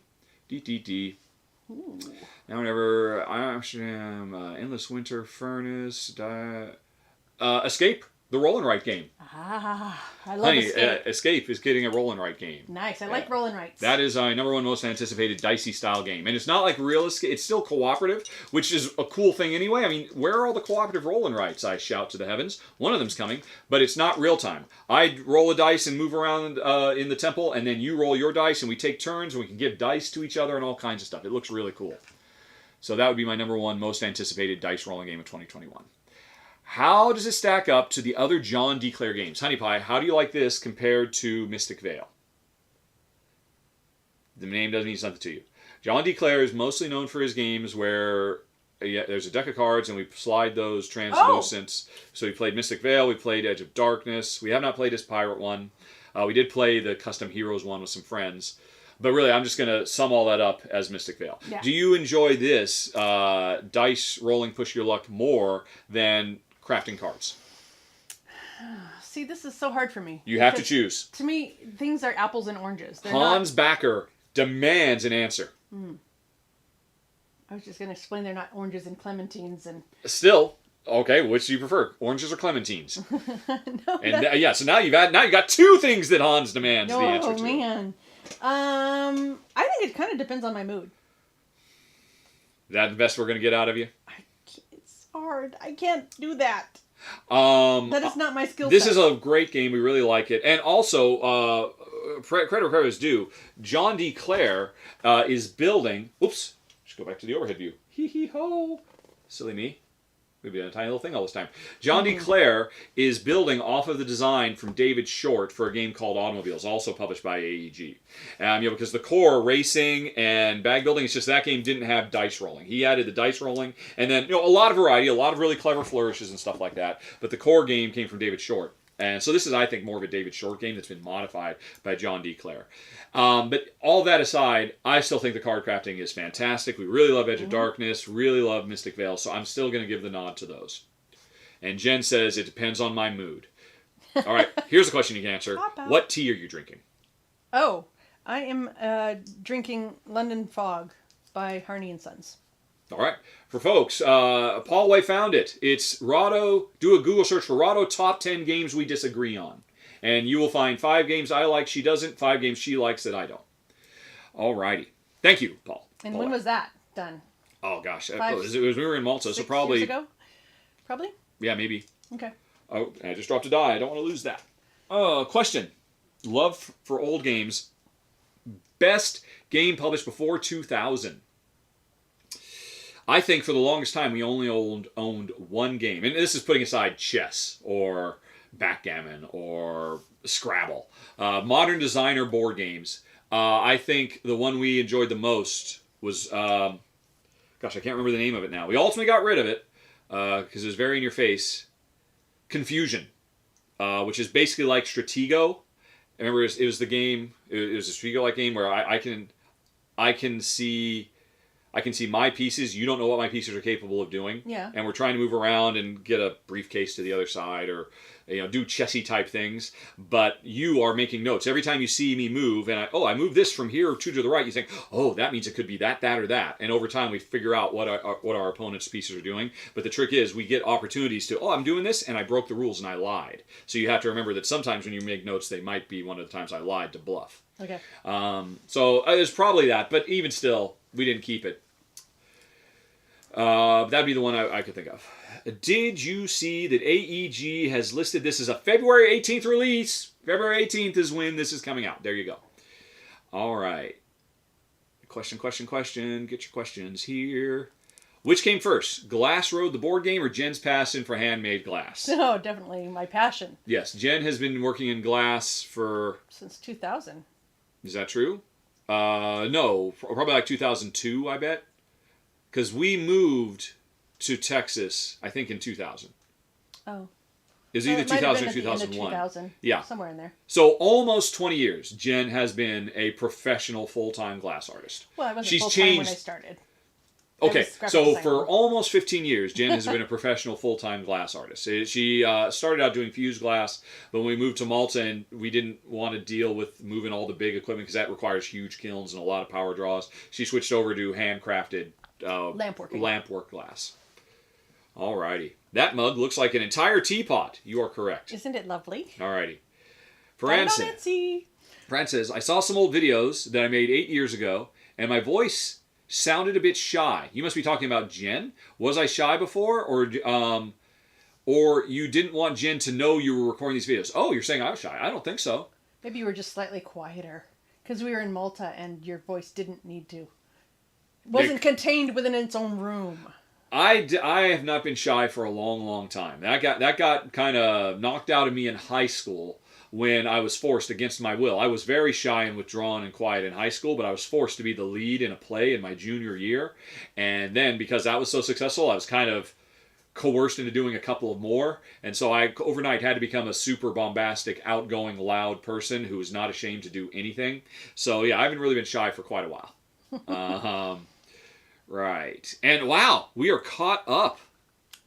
Now, whenever Amsterdam, Endless Winter Furnace, Escape. The roll and write game. I love Escape. Escape is getting a roll and write game. Nice. I like roll and writes. That is our number one most anticipated dicey style game. And it's not like real Escape. It's still cooperative, which is a cool thing anyway. I mean, where are all the cooperative roll and writes? I shout to the heavens. One of them's coming, but it's not real time. I roll a dice and move around in the temple, and then you roll your dice, and we take turns, and we can give dice to each other and all kinds of stuff. It looks really cool. So that would be my number one most anticipated dice rolling game of 2021. How does it stack up to the other John D Clair games? Honey Pie, how do you like this compared to Mystic Vale? The name doesn't mean something to you. John D Clair is mostly known for his games where there's a deck of cards and we slide those translucents. Oh. So we played Mystic Vale, we played Edge of Darkness. We have not played his Pirate one. We did play the Custom Heroes one with some friends. But really, I'm just going to sum all that up as Mystic Vale. Yeah. Do you enjoy this dice rolling push your luck more than crafting cards? See, this is so hard for me. You have to choose. To me, things are apples and oranges. Hans Backer demands an answer. I was just going to explain they're not oranges and clementines and... Still, okay, which do you prefer? Oranges or clementines? No. So now you got two things that Hans demands the answer to. Oh, man. I think it kind of depends on my mood. Is that the best we're going to get out of you? It's hard. I can't do that. That is not my skill set. This is a great game. We really like it. And also, credit where credit is due, John D Clair is building... Oops. Just go back to the overhead view. Hee-hee-ho. Silly me. We've been a tiny little thing all this time. John D Clair is building off of the design from David Short for a game called Automobiles, also published by AEG. Because the core racing and bag building, it's just that game didn't have dice rolling. He added the dice rolling, and then a lot of variety, a lot of really clever flourishes and stuff like that. But the core game came from David Short. And so this is, I think, more of a David Short game that's been modified by John D Clair. But all that aside, I still think the card crafting is fantastic. We really love Edge of Darkness, really love Mystic Vale, so I'm still going to give the nod to those. And Jen says, it depends on my mood. All right, here's a question you can answer. What tea are you drinking? Oh, I am drinking London Fog by Harney & Sons. All right. For folks, Paul Way found it. It's Rahdo. Do a Google search for Rahdo Top 10 Games We Disagree On. And you will find 5 games I like, she doesn't. 5 games she likes that I don't. All righty. Thank you, Paul. And when was that done? Oh, gosh. It was we were in Malta, so probably... 6 years ago? Probably? Yeah, maybe. Okay. Oh, I just dropped a die. I don't want to lose that. Question. Love for old games. Best game published before 2000. I think for the longest time we only owned one game. And this is putting aside chess or backgammon or Scrabble. Modern designer board games. I think the one we enjoyed the most was... gosh, I can't remember the name of it now. We ultimately got rid of it because it was very in your face. Confusion. Which is basically like Stratego. I remember it was the game... It was a Stratego-like game where I can see my pieces. You don't know what my pieces are capable of doing. Yeah. And we're trying to move around and get a briefcase to the other side or do chessy type things. But you are making notes. Every time you see me move and I move this from here to the right, you think, oh, that means it could be that, or that. And over time we figure out what our opponent's pieces are doing. But the trick is we get opportunities to, I'm doing this and I broke the rules and I lied. So you have to remember that sometimes when you make notes, they might be one of the times I lied to bluff. Okay. So there's probably that. But even still... We didn't keep it. That'd be the one I could think of. Did you see that AEG has listed this as a February 18th release? February 18th is when this is coming out. There you go. All right. Question. Get your questions here. Which came first? Glass Road, the board game, or Jen's passion for handmade glass? No, definitely my passion. Yes, Jen has been working in glass for... Since 2000. Is that true? No, probably like 2002, I bet. Because we moved to Texas, I think, in 2000. Oh. It was either 2000 or 2001. 2000. Yeah. Somewhere in there. So almost 20 years, Jen has been a professional full-time glass artist. Well, I wasn't full-time when I started. Okay, so for almost 15 years, Jen has been a professional full-time glass artist. She started out doing fused glass, but when we moved to Malta, and we didn't want to deal with moving all the big equipment because that requires huge kilns and a lot of power draws, she switched over to handcrafted lampwork glass. Alrighty. That mug looks like an entire teapot. You are correct. Isn't it lovely? Alrighty. Fran says, I saw some old videos that I made 8 years ago, and my voice sounded a bit shy. You must be talking about Jen. Was I shy before, or you didn't want Jen to know you were recording these videos? Oh, you're saying I was shy. I don't think so. Maybe you were just slightly quieter, because we were in Malta and your voice didn't need to. Wasn't contained within its own room. I have not been shy for a long, long time. That got kind of knocked out of me in high school when I was forced against my will. I was very shy and withdrawn and quiet in high school, but I was forced to be the lead in a play in my junior year. And then because that was so successful, I was kind of coerced into doing a couple of more. And so I overnight had to become a super bombastic, outgoing, loud person who was not ashamed to do anything. So yeah, I haven't really been shy for quite a while. Right. And wow, we are caught up.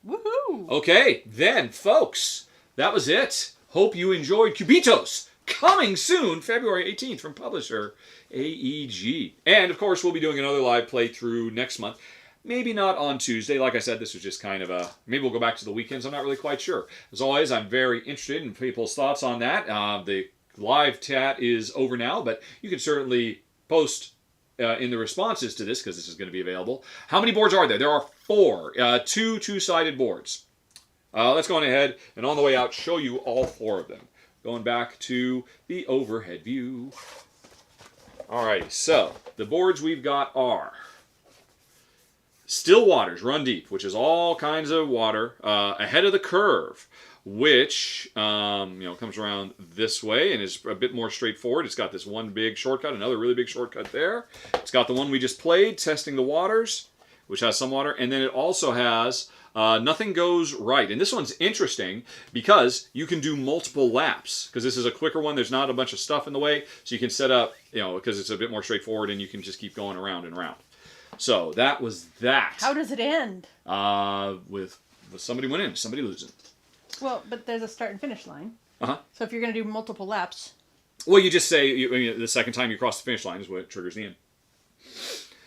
Woohoo! Okay, then, folks, that was it. Hope you enjoyed Cubitos. Coming soon, February 18th from publisher AEG. And, of course, we'll be doing another live playthrough next month. Maybe not on Tuesday. Like I said, this was just kind of a... Maybe we'll go back to the weekends. I'm not really quite sure. As always, I'm very interested in people's thoughts on that. The live chat is over now, but you can certainly post... in the responses to this, because this is going to be available. How many boards are there? There are 4. Two-sided boards. Let's go on ahead and on the way out show you all 4 of them. Going back to the overhead view. Alrighty, so the boards we've got are Still Waters Run Deep, which is all kinds of water. Ahead of the Curve, which comes around this way and is a bit more straightforward. It's got this one big shortcut, another really big shortcut there. It's got the one we just played, Testing the Waters, which has some water. And then it also has Nothing Goes Right. And this one's interesting because you can do multiple laps. Because this is a quicker one. There's not a bunch of stuff in the way. So you can set up, because it's a bit more straightforward and you can just keep going around and around. So that was that. How does it end? With somebody winning, somebody losing. Well, but there's a start and finish line. Uh-huh. So if you're going to do multiple laps... Well, you just say the second time you cross the finish line is what triggers the end.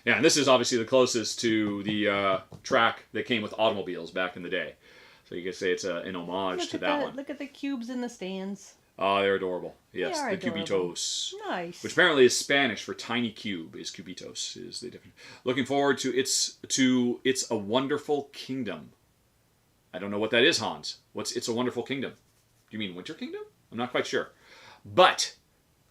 Yeah, and this is obviously the closest to the track that came with automobiles back in the day. So you could say it's an homage to that one. Look at the cubes in the stands. Oh, they're adorable. Yes, they are the adorable. Cubitos. Nice. Which apparently is Spanish for tiny cube, is Cubitos, is the different. Looking forward to It's a Wonderful Kingdom. I don't know what that is, Hans. What's It's a Wonderful Kingdom? Do you mean Winter Kingdom? I'm not quite sure. But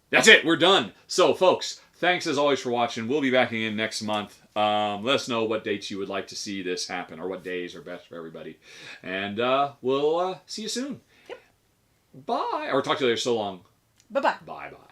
that's it. We're done. So, folks, thanks as always for watching. We'll be back again next month. Let us know what dates you would like to see this happen, or what days are best for everybody. And we'll see you soon. Yep. Bye. Or talk to you later. So long. Bye-bye. Bye-bye.